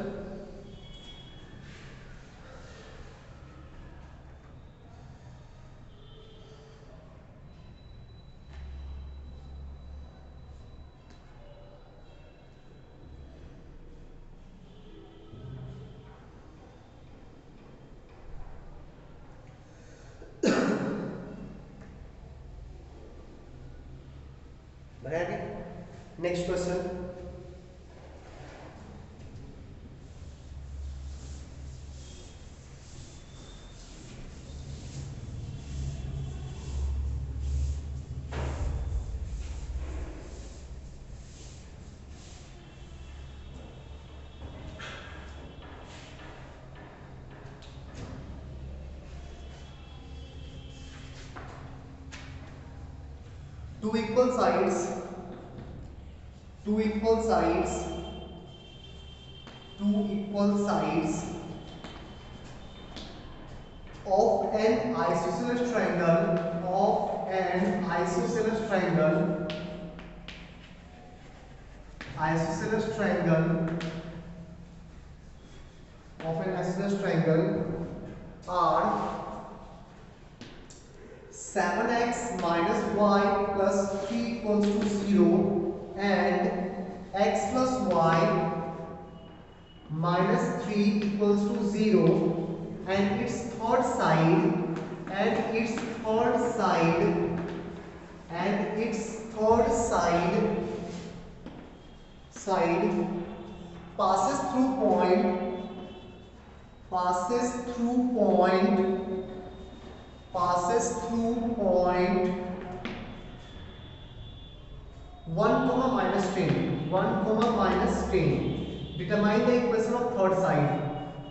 Next question, two equal sides two equal sides of an isosceles triangle are 7x minus y plus 3 equals to 0 and x plus y minus 3 equals to 0 and its third side passes through point 1 comma minus 10. Determine the equation of third side.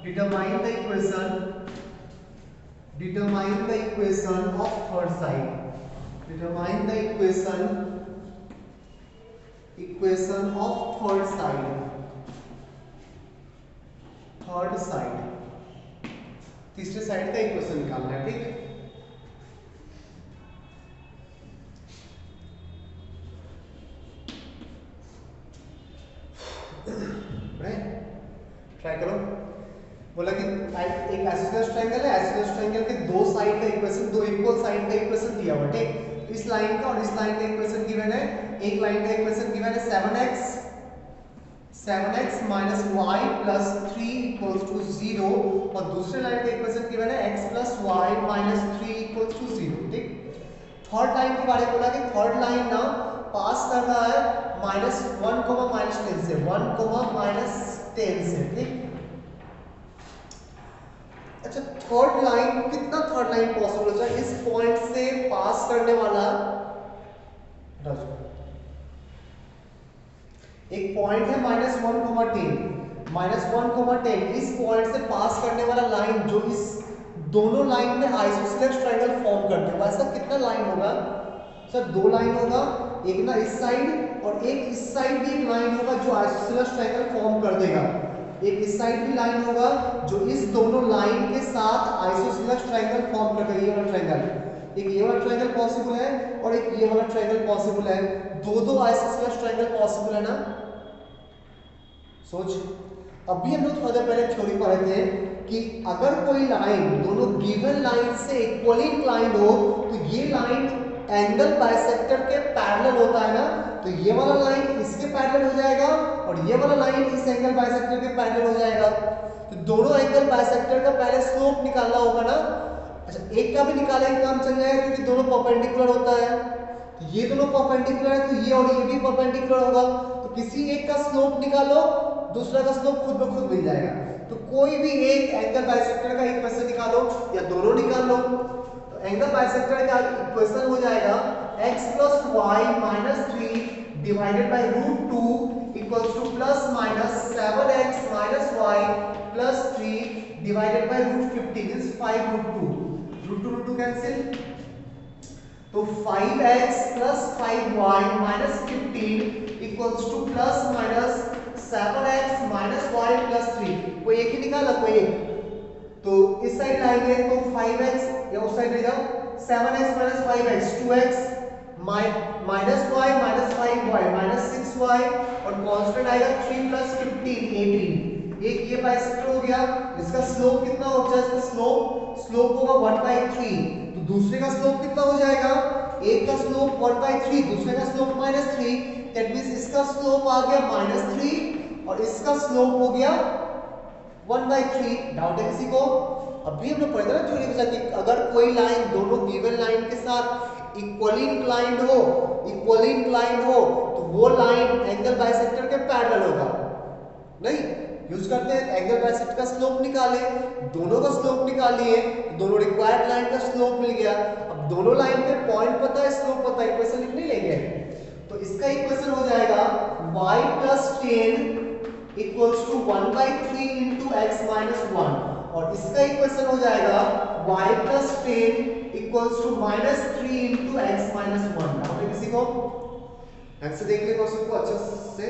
Determine the equation of third side. Determine the equation of third side. तीसरे side का equation निकालना है, ठीक। Try करो। बोला कि एक isosceles triangle है, आइसोसेलेस ट्रायंगल के दो साइड का इक्वेशन, दो इक्वल साइड का इक्वेशन दिया हुआ, ठीक। इस लाइन का और इस लाइन का इक्वेशन गिवन है। एक लाइन का इक्वेशन गिवन है 7x minus y plus 3 equals to 0 और दूसरे लाइन का इक्वेशन गिवन है x plus y minus 3 equals to 0, ठीक। थर्ड लाइन के बारे में बोला कि थर्ड लाइन ना पास कर रहा है -1, -10 से 1, -10 से, ठीक। अच्छा, थर्ड लाइन कितना थर्ड लाइन पॉसिबल हो जाए इस पॉइंट से पास करने वाला। एक पॉइंट है -1, -10 इस पॉइंट से पास करने वाला लाइन जो इस दोनों लाइन में आइसोसेलेस ट्रायंगल फॉर्म करते हैं, वैसा कितना लाइन होगा सर? दो लाइन होगा, एक ना इस साइड और एक इस साइड भी एक लाइन होगा जो आइसोसेलेस ट्रायंगल फॉर्म कर देगा। एक इस साइड भी लाइन होगा जो इस दोनों लाइन के साथ आइसोसेलेस ट्रायंगल फॉर्म कर देगा। ये वाला ट्रायंगल, एक ये वाला ट्रायंगल पॉसिबल है और एक ये वाला ट्रायंगल पॉसिबल है। दो आइसोसेलेस ट्रायंगल पॉसिबल है ना। सोच, अभी हम लोग थोड़ा देर पहले थ्योरी पढ़े थे कि अगर कोई लाइन दोनों गिवन लाइन से इक्वली इंक्लाइंड हो तो ये लाइन एंगल बाइसेक्टर के पैरेलल होता है ना, तो ये वाला लाइन इसके पैरेलल हो जाएगा और ये वाला लाइन इस एंगल बाइसेक्टर के पैरेलल हो जाएगा। तो दोनों एंगल बाइसेक्टर का पहले स्लोप निकालना होगा ना। अच्छा, एक का भी निकालेंगे काम चल जाएगा क्योंकि दोनों परपेंडिकुलर होता है। तो ये दोनों परपेंडिकुलर है तो ये और ये भी परपेंडिकुलर होगा, तो किसी एक का स्लोप निकालो, दूसरा का स्लोप खुद ब खुद मिल जाएगा। तो कोई भी एक एंगल बाइसेक्टर का इक्वेशन निकालो या दोनों निकाल लो। तो एंगल बाइसेक्टर का इक्वेशन हो जाएगा x plus y minus 3 divided by √2 equals to plus minus 7x minus y plus 3 divided by √15 is 5√2. √2 cancel, तो 5x plus 5y minus 15 equals to plus minus 7x minus y plus 3। कोई एक ही निकाला, कोई एक। तो इस साइड लाएंगे तो 5x या उस साइड ले जाओ, 7x minus 5x 2x minus y minus 5y minus 6y और कांस्टेंट आएगा 3 प्लस 15 18। एक ये बाइसेक्टर हो गया, इसका स्लोप कितना हो जाएगा? इसका स्लोप होगा 1/3। तो दूसरे का स्लोप कितना हो जाएगा? एक का स्लोप 1/3, दूसरे का स्लोप -3। दैट मींस इसका स्लोप आ गया -3 और इसका स्लोप हो गया 1/3। डाउट है किसी को? अभी हमने पढ़ा था ना थ्योरी में जाके, अगर कोई लाइन दोनों गिवन लाइन के साथ इक्वली इंक्लाइंड हो तो वो लाइन एंगल बाइसेक्टर के पैरेलल होगा। नहीं यूज करते हैं एंगल बाइसेक्टर का स्लोप निकाले, दोनों का स्लोप निकालिए, दोनों रिक्वायर्ड लाइन का स्लोप मिल गया। अब दोनों लाइन पे पॉइंट पता है, स्लोप पता है, इक्वेशन लिख नहीं लेंगे। तो इसका इक्वेशन हो जाएगा y + 10 = 1/3 × x - 1 और इसका इक्वेशन हो जाएगा y + 10 = -3 × x - 1। डाउट है किसी को? ढंग से देख ले क्वेश्चन को अच्छे से,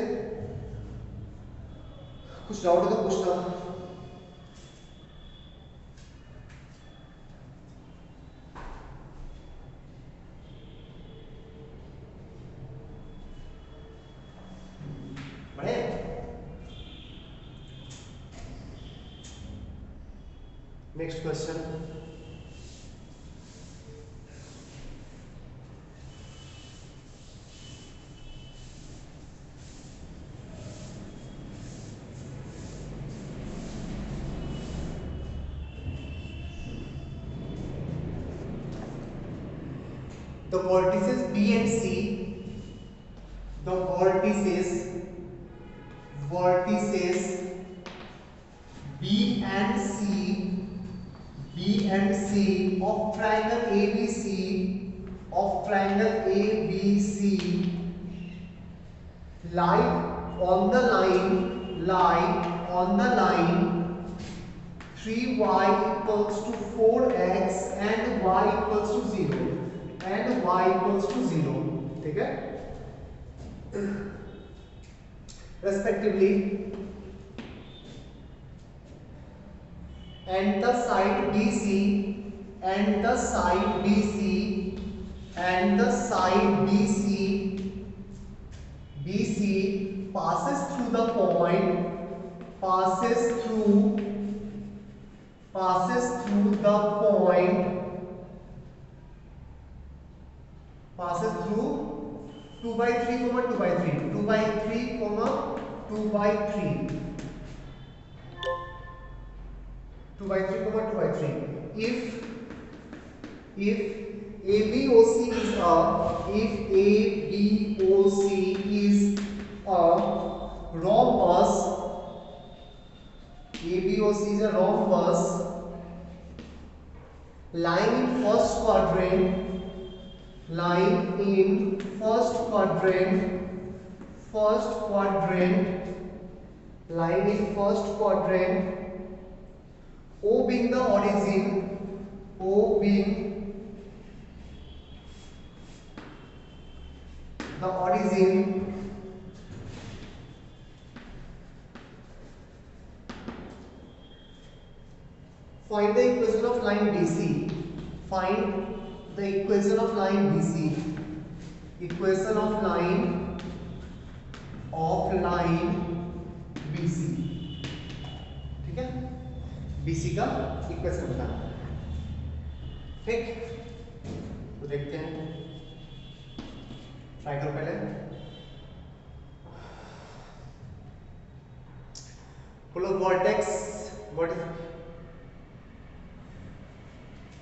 कुछ डाउट है तो पूछना। बढ़े next question. The vertices B and C, the vertices B and C of triangle ABC lie on the line 3y = 4x and y = 0 ठीक है, respectively, and the side BC passes through the passes through 2/3, 2/3, 2/3, 2/3, 2/3, if ABOC is a rhombus, lying in first quadrant, O being the origin, find the equation of line BC. Equation of line BC, ठीक है, BC का equation बताना। ठीक, तो देखते हैं, try करो पहले। बोलो वर्टेक्स,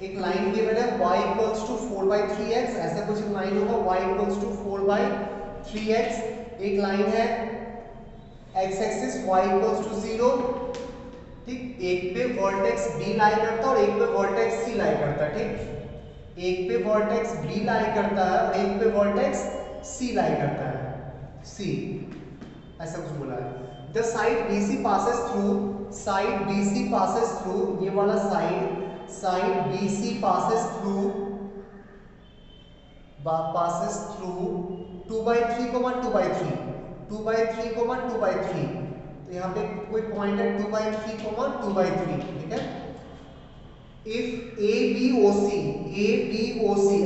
एक लाइन गिवन है y = 4/3x, ऐसा कुछ लाइन होगा y = 4/3x। एक लाइन है x एक्सिस y = 0, ठीक, एक पे वर्टेक्स B लाई करता है और एक पे वर्टेक्स C लाई करता है। ठीक, एक पे वर्टेक्स B लाई करता है और एक पे वर्टेक्स C लाई करता है, C ऐसा कुछ बोला है। The side BC passes through, ये वाला साइड BC passes through 2/3, 2/3, तो यहाँ पे कोई पॉइंट है 2/3, 2/3, ठीक है। If ABOC,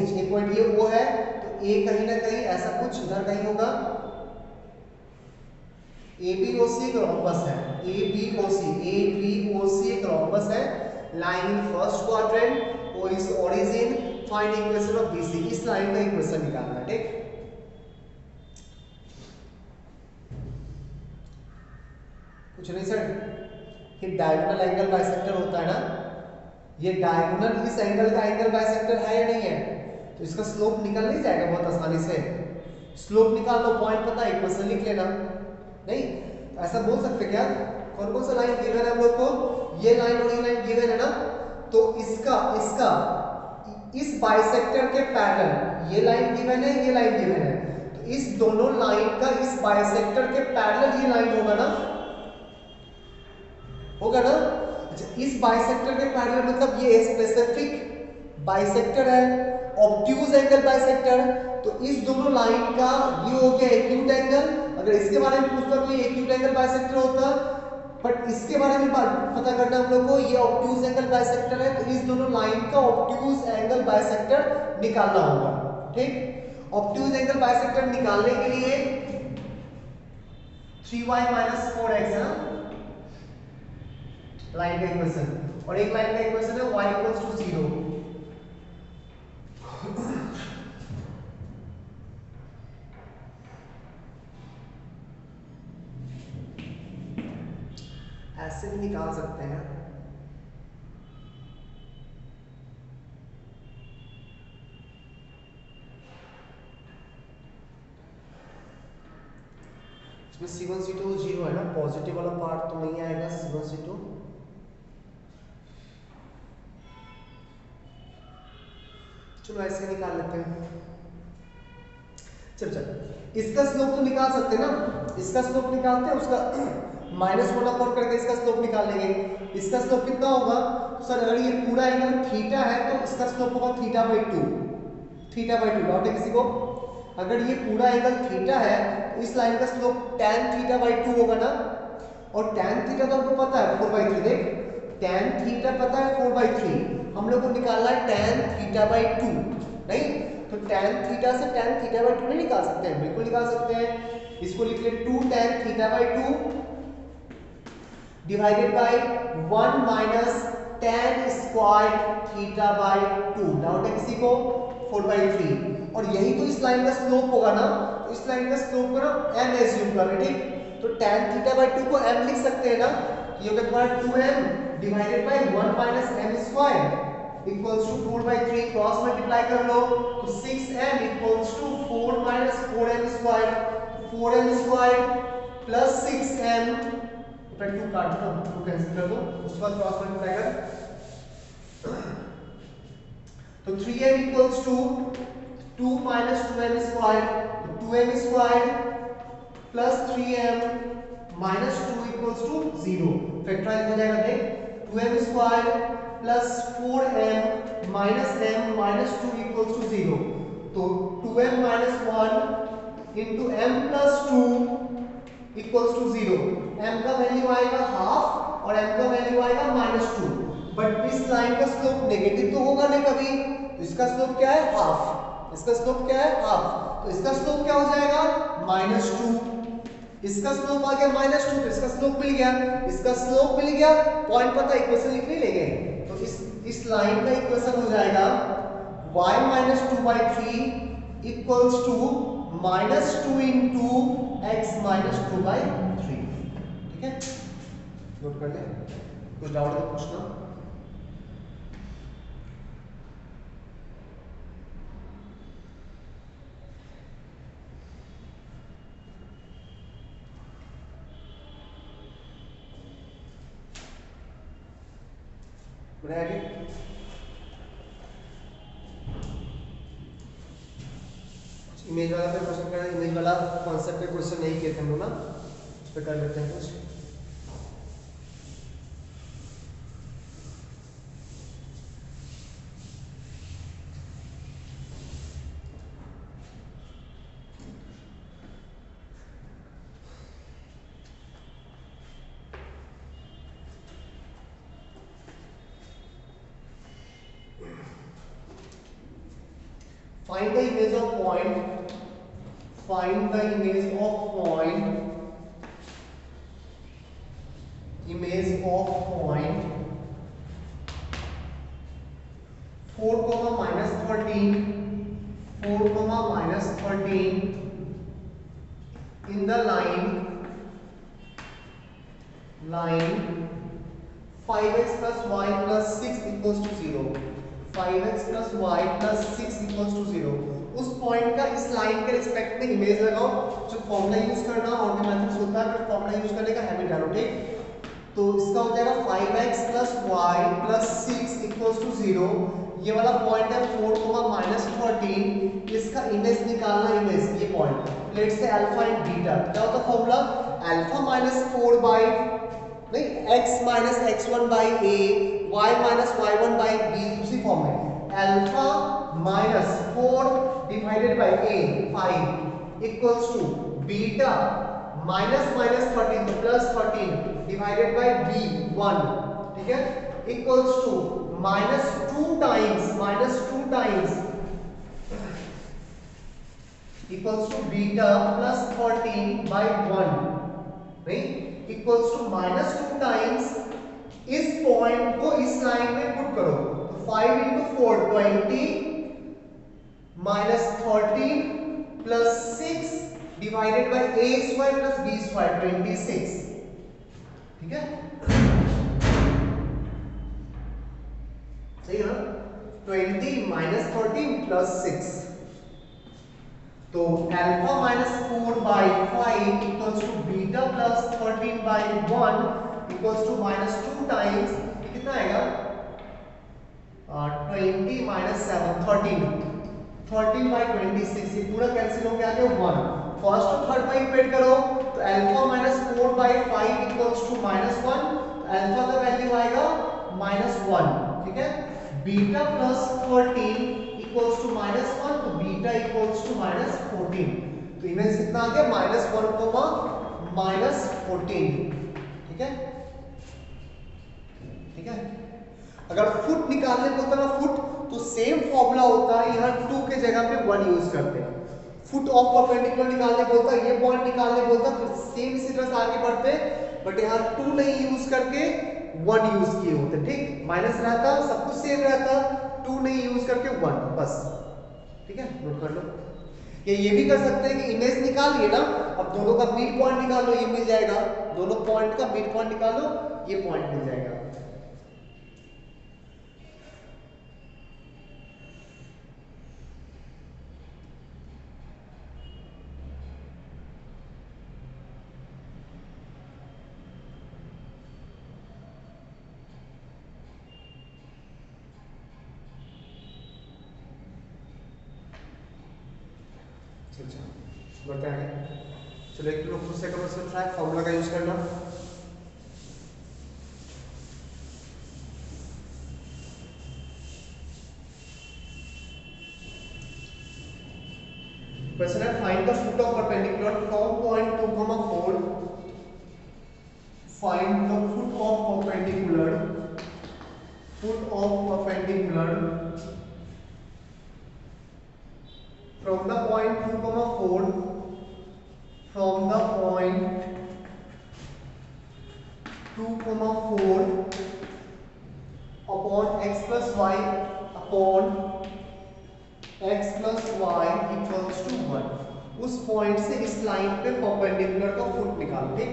अच्छा एक पॉइंट ये O है, तो ए कहीं ना कहीं ऐसा कुछ उधर कहीं होगा, ABOC एक रोम्बस है, ABOC एक रोम्बस है, line in first quadrant, O is origin, find equation of BC। इस लाइन का इक्वेशन निकालना है, ठीक। कुछ नहीं सर, ये डायगोनल एंगल बाइसेक्टर होता है ना, ये डायगोनल इस एंगल का एंगल बाइसेक्टर है या नहीं है, तो इसका स्लोप निकल नहीं जाएगा बहुत आसानी से। स्लोप निकाल लो, पॉइंट पता है, इक्वेशन लिख लेना। नहीं ऐसा बोल सकते क्या, कौन कौन सा लाइन गिवन है हम लोग को, ये लाइन और ये लाइन गिवन है ना, तो इसका इसका इस बाइसेक्टर के पैरेलल ये लाइन गिवन है, ये लाइन गिवन है, तो इस दोनों लाइन का इस बाइसेक्टर के पैरेलल ये लाइन होगा ना, होगा ना। अच्छा, इस बाइसेक्टर के पैरेलल मतलब ये स्पेसिफिक बाइसेक्टर है, ऑब्ट्यूज एंगल बाइसेक्टर, तो इस दोनों लाइन का ये हो गया एक्यूट एंगल। अगर इसके बारे में पूछता तो ये एक्यूट एंगल बाइसेक्टर होता, बट इसके बारे में पता करना हम लोग को, ये ऑब्ट्यूज एंगल बाइसेक्टर है, तो इस दोनों लाइन का ऑब्ट्यूज एंगल बाइसेक्टर निकालना होगा, ठीक। ऑब्ट्यूज एंगल बाइसेक्टर निकालने के लिए 3y - 4x है ना लाइन का इक्वेशन, और एक लाइन का इक्वेशन है y = 0। ऐसे भी निकाल सकते हैं, इसमें C1 C2 0 है ना, पॉजिटिव वाला पार्ट तो नहीं आएगा C1 C2। चलो ऐसे निकाल लेते हैं, चल इसका स्लोप तो निकाल सकते हैं ना, इसका स्लोप निकालते हैं, उसका -1 करके इसका स्लोप निकाल लेंगे। इसका स्लोप कितना होगा, तो सर अगर ये पूरा एंगल थीटा है तो इसका स्लोप होगा θ/2, θ/2 डाउट है किसी को। अगर ये पूरा एंगल थीटा है तो इस लाइन का स्लोप tan θ/2 होगा ना, और tan थीटा तो हमको पता है 4/3, देख tan थीटा पता है 4/3, हम लोग को निकालना है tan θ/2, नहीं तो tan थीटा से tan θ/2 नहीं निकाल सकते हैं, बिल्कुल निकाल सकते हैं। इसको लिख ले 2 tan θ/2 divided by 1 - tan square θ/2, doubt है किसी को, 4/3, और यही तो इस लाइन का स्लोप होगा ना, तो इस लाइन का स्लोप को ना m एज्यूम कर रहे, ठीक। तो tan θ/2 को m लिख सकते हैं ना, ये होगा तुम्हारा 2m divided by 1 - m square equals to 4/3, cross multiply कर लो तो 6m equals to 4 - 4m square, 4m square plus 6m, 2 काट दो, 2 कैंसिल कर दो, उसके बाद क्रॉस मल्टीप्लाई कर, तो 3m equals to 2 - 2m square, 2m square plus 3m minus 2 equals to 0, factorise हो जाएगा, देख 2m square plus 4m minus m minus 2 equals to 0, तो 2m - 1 into m plus 2 equals to 0, m का value आएगा half और m का value आएगा -2, but इस लाइन का स्लोप नेगेटिव तो होगा नहीं कभी, तो इसका स्लोप क्या है, हाफ, इसका स्लोप क्या है, हाफ, तो इसका स्लोप क्या हो जाएगा, -2, इसका स्लोप आ गया -2, तो इसका स्लोप मिल गया, इसका स्लोप मिल गया, पॉइंट पता इक्वेशन लिख नहीं लेंगे, तो इस लाइन का इक्वेशन हो जाएगा y - 2/3 equals to -2 into x - 2/3, ठीक है, नोट कर ले, कुछ डाउट तो पूछना। आगे इमेज वाला पे क्वेश्चन कर, इमेज वाला कॉन्सेप्ट पे क्वेश्चन नहीं किए थे हम लोग ना, उस पे कर लेते हैं कुछ। Find the image of point, find the image of point, image of point 4, -13, 4, -13 in the line 5x plus y plus 6 equals to 0, 5x plus y plus 6 equals to 0। उस पॉइंट का इस लाइन के रिस्पेक्ट में image लगाओ। जो formula use करना और भी मेथड्स होता है, बट फॉर्मूला यूज करने का हैबिट डालो, ठीक। तो इसका हो जाएगा 5x plus y plus 6 equals to 0। ये वाला पॉइंट है 4, -13, इसका इमेज निकालना, इमेज ये point let's say alpha and beta. क्या होता है फॉर्मूला? अल्फा -4 बाई नहीं x माइनस x1 बाई a, y माइनस y1 बाई b, उसी फॉर्म में alpha -4 divided by a 5 equals to beta -13 तो +13 डिवाइडेड बाई b 1, ठीक है, equals to -2 times equals to beta +13 by 1 नहीं इक्वल्स टू -2 टाइम्स इस पॉइंट को इस लाइन में पुट करो तो 5 × 4 20 -13 plus 6 divided bye a² plus b² 26, ठीक है, सही है ना। 20 -13 प्लस 6 तो alpha -4 by 5 equals to beta +13 by 1 equals to -2 times, कितना आएगा 20 -7 13 बाई 26, ये पूरा कैंसिल हो गया, आ गया 1। फर्स्ट और थर्ड में इक्वेट करो तो alpha -4 by 5 equals to -1, alpha का वैल्यू आएगा -1, ठीक है। बीटा +13 इक्वल्स टू -1 तो बीटा इक्वल्स टू -14, तो इमेज कितना आ गया -1, -14, ठीक है, ठीक है। अगर फुट निकालने को होता ना फुट, तो सेम फॉर्मूला होता है, यहाँ 2 के जगह पे 1 यूज करते हैं। फुट ऑफ परपेंडिकुलर निकालने को होता है, ये पॉइंट निकालने को होता है, फिर सेम इसी तरह से आगे बढ़ते, बट यहाँ 2 नहीं यूज करके 1 यूज किए होते, ठीक। माइनस रहता, सब कुछ सेम रहता, 2 नहीं यूज करके 1 बस, ठीक है, नोट कर लो। ये भी कर सकते हैं कि इमेज निकालिए ना, अब दोनों का मिड पॉइंट निकाल लो, ये मिल जाएगा, दोनों पॉइंट का मिड पॉइंट निकाल लो, ये पॉइंट मिल जाएगा। बढ़ते आगे, चलो एक लोग खुद से करो, इसमें ट्राई फॉर्मूला का यूज करना। क्वेश्चन है find the foot of perpendicular from point 2, 4, find the foot of perpendicular from the point 2, 4, from the point 2, 4 upon x plus y upon x plus y equals to 1। उस point से इस line पे perpendicular का foot निकालो, ठीक।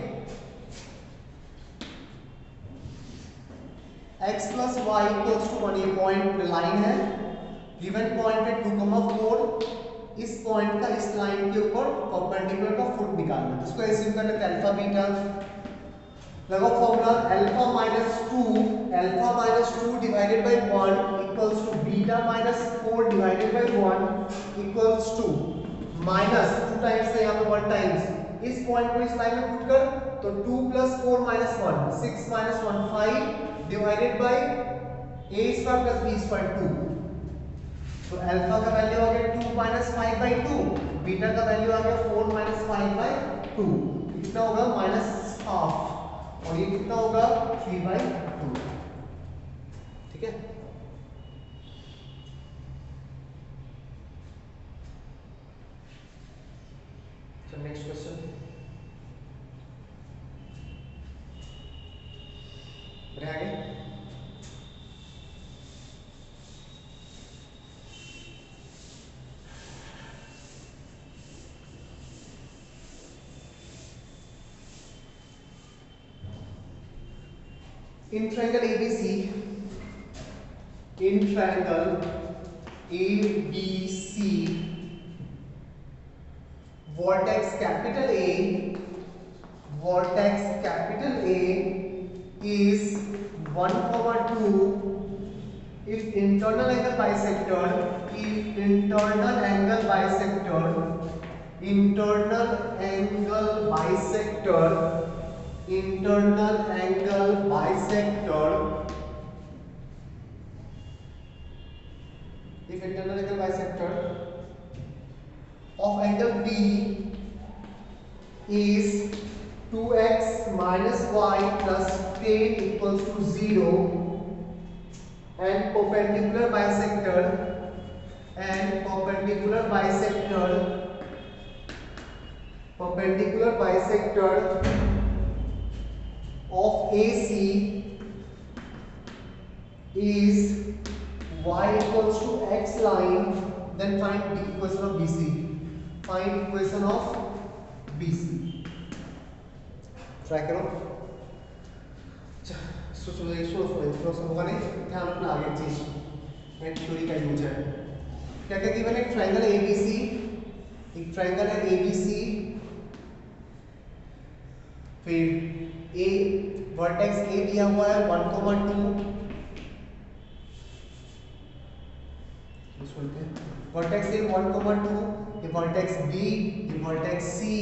x plus y equals to 1, ये point line है, given point पे 2, 4, इस पॉइंट का इस लाइन के ऊपर परपेंडिकुलर का फुट निकालना है। इसको एज्यूम कर लेते हैं अल्फा बीटा, लगाओ formula alpha -2 divided by 1 equals to beta -4 divided by 1 equals to -2 times है, यहाँ पे 1 टाइम्स, इस पॉइंट को इस लाइन में पुट कर तो 2 + 4 - 1 6 - 1 5 डिवाइडेड बाय a² + b² 2, तो अल्फा का वैल्यू आ गया 2 - 5/2, बीटा का वैल्यू आ गया 4 - 5/2, कितना होगा -½ और ये कितना होगा 3/2, ठीक है। नेक्स्ट क्वेश्चन बढ़े आगे। In triangle ABC, in triangle ABC, vertex capital A, vertex capital A is 1, 2 if internal angle bisector, if internal angle bisector, internal angle bisector, internal angle bisector, if internal angle bisector of angle B is 2x minus y plus 10 equals to 0 and perpendicular bisector of AC is y equals to x line, then find the equation of BC. Find equation of BC. Try करो। सुनो होगा नहीं, ध्यान रखना आगे चीज मैं theory का यूज है। क्या क्या गिवन है? ट्रायंगल एबीसी, एक ट्रायंगल है एबीसी, फिर ए वर्टेक्स ए दिया हुआ है 1,2, वर्टेक्स ए 1,2, ये वर्टेक्स बी, ये vertex C,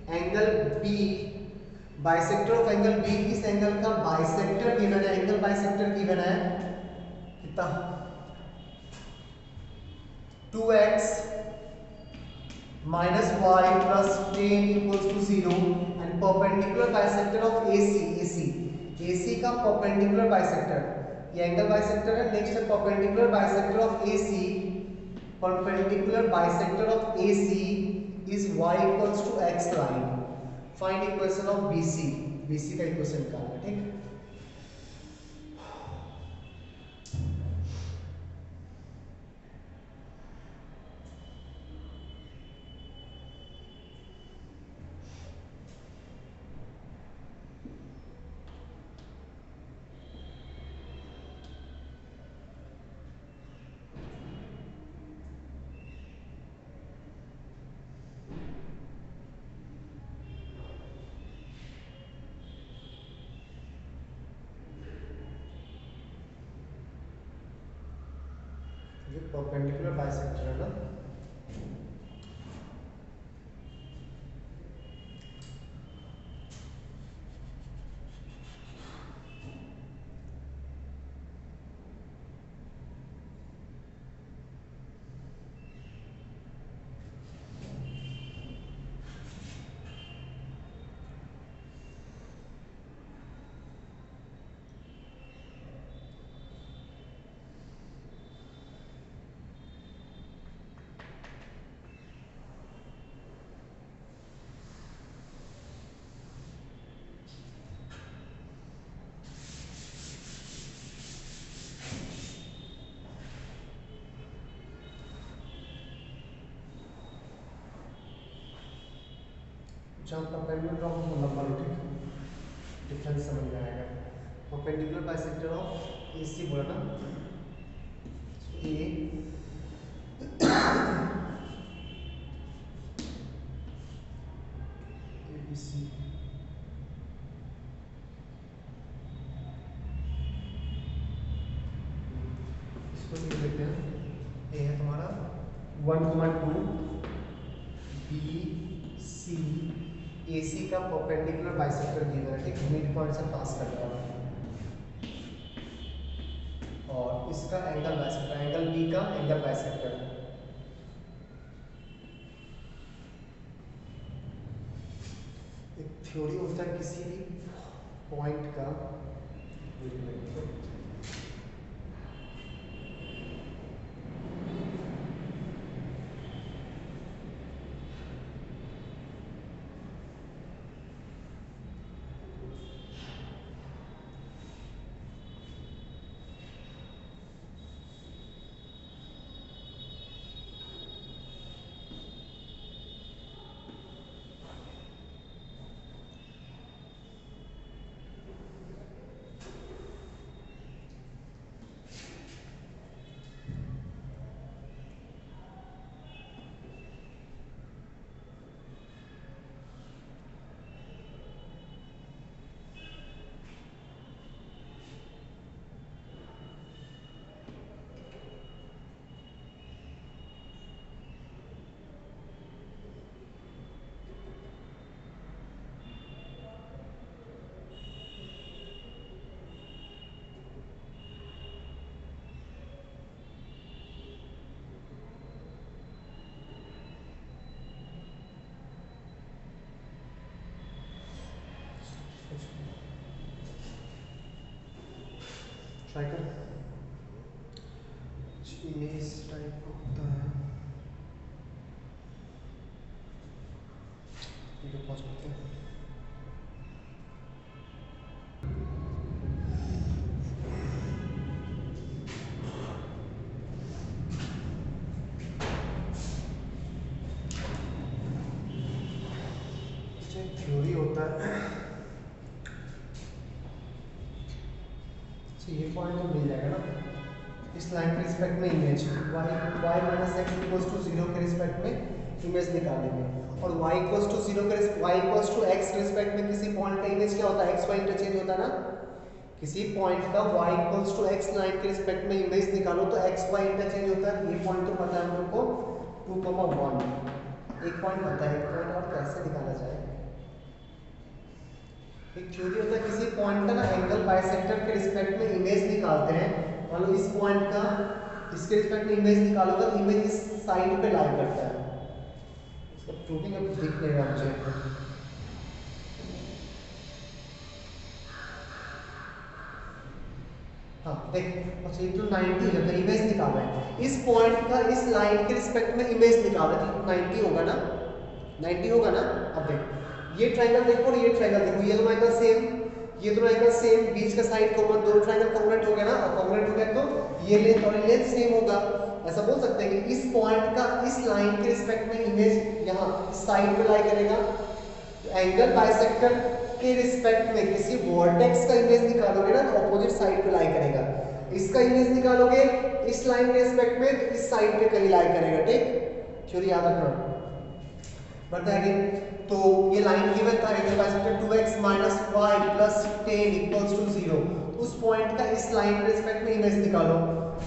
angle B, bisector of angle B, इस एंगल का बाइसेक्टर गिवन है, एंगल बाइसेक्टर गिवन है कितना 2x minus y plus 10 equals to 0 and perpendicular bisector of AC का perpendicular bisector, ये angle bisector है। Next है perpendicular bisector of AC, perpendicular bisector of AC is y equals to x line. Find equation of BC का equation निकालना, ठीक। ये perpendicular bisector है ना, जहाँ परपेंडिकुलर ड्रॉ को लंबा लो, ठीक, डिफरेंस समझ में आएगा। परपेंडिकुलर बाइसेक्टर ऑफ AC बोला ना, ए ABC, इसको लिख लेते हैं। ए है तुम्हारा 1,2, BC, AC का परपेंडिकुलर बाइसेक्टर गिवन है, ठीक, मिड पॉइंट से पास करता है, और इसका एंगल बाइसेक्टर, एंगल B का एंगल बाइसेक्टर। एक थ्योरी होता है किसी भी पॉइंट का, ट्राई कर, इमेज टाइप होता है, वीडियो पॉज करते हैं। थ्योरी होता है, ये पॉइंट तो मिल जाएगा ना इस लाइन के रिस्पेक्ट में image y minus x equals to 0 के रिस्पेक्ट में इमेज निकालेंगे, और y इक्वल्स टू 0 के y इक्वल्स टू x के रिस्पेक्ट में किसी पॉइंट का इमेज क्या होता है, x y इंटरचेंज होता है ना, किसी पॉइंट का y equals to x line के रिस्पेक्ट में इमेज निकालो तो x y इंटरचेंज होता है। ये पॉइंट तो पता है हम लोग को 2,1, एक पॉइंट पता है, एक पॉइंट और कैसे निकाला जाए। एक थ्योरी होता है किसी पॉइंट का ना एंगल बाइसेक्टर के रिस्पेक्ट में इमेज निकालते हैं, मान लो इस पॉइंट का इसके रिस्पेक्ट में इमेज निकालोगे तो इमेज इस साइड पे लाई करता है। इसका प्रूविंग अब दिख नहीं रहा मुझे, हाँ देख, अच्छा ये तो 90 हो जाता है, इमेज निकाला है इस पॉइंट का इस लाइन के रिस्पेक्ट में इमेज निकाला है तो 90 होगा ना, 90 होगा ना। अब देख ये ट्रायंगल देखो और ये ट्रायंगल देखो, ये दोनों एंगल सेम, ये दोनों एंगल सेम, बीच का साइड कॉमन, दोनों ट्रायंगल कॉन्ग्रुएंट हो गया ना, और कॉन्ग्रुएंट हो गया तो ये लेंथ और ये लेंथ सेम होगा। ऐसा बोल सकते हैं कि इस पॉइंट का इस लाइन के रिस्पेक्ट में इमेज यहाँ साइड पे लाई करेगा, तो एंगल बाइसेक्टर के रिस्पेक्ट में किसी वर्टेक्स का इमेज निकालोगे ना तो ऑपोजिट साइड पे लाई करेगा, इसका इमेज निकालोगे इस लाइन के रिस्पेक्ट में तो इस साइड पे कहीं लाई करेगा। ठीक, थ्योरी याद रखना। बढ़ते आगे, तो ये लाइन गिवन था angle bisector 2x minus y plus 10 equals to 0, उस पॉइंट का इस लाइन के रिस्पेक्ट में इमेज निकालो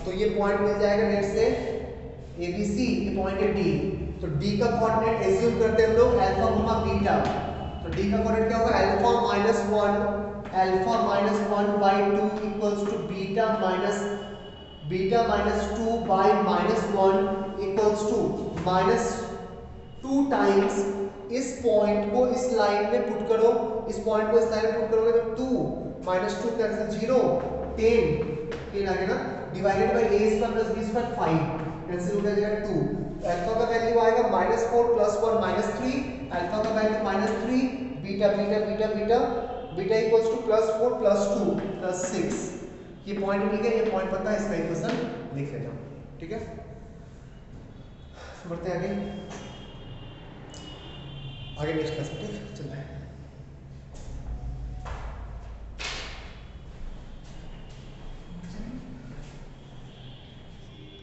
तो ये पॉइंट मिल जाएगा लेट से ABC, ये पॉइंट है D, तो D का कोऑर्डिनेट एज्यूम करते हैं हम लोग अल्फा गुना बीटा, तो D का कोऑर्डिनेट क्या होगा alpha minus 1 by 2 equals to beta minus 2 by minus 1 equals to minus 2 times इस पॉइंट को इस लाइन में पुट करो, इस पॉइंट को इस लाइन में पुट करोगे तो 2 माइनस 2 कैंसिल 0 10 आ गया ना, divided by a square plus b square 5 cancel हो जाएगा 2, तो अल्फा का वैल्यू आएगा -4 + 1 -3, अल्फा का वैल्यू -3, बीटा इक्वल्स टू +4 + 2 + 6, ये पॉइंट मिल गया, ये पॉइंट पता है, इसका इक्वेशन लिख लेता हूं। ठीक है, बढ़ते हैं आगे नेक्स्ट क्लास में। ठीक चलता है।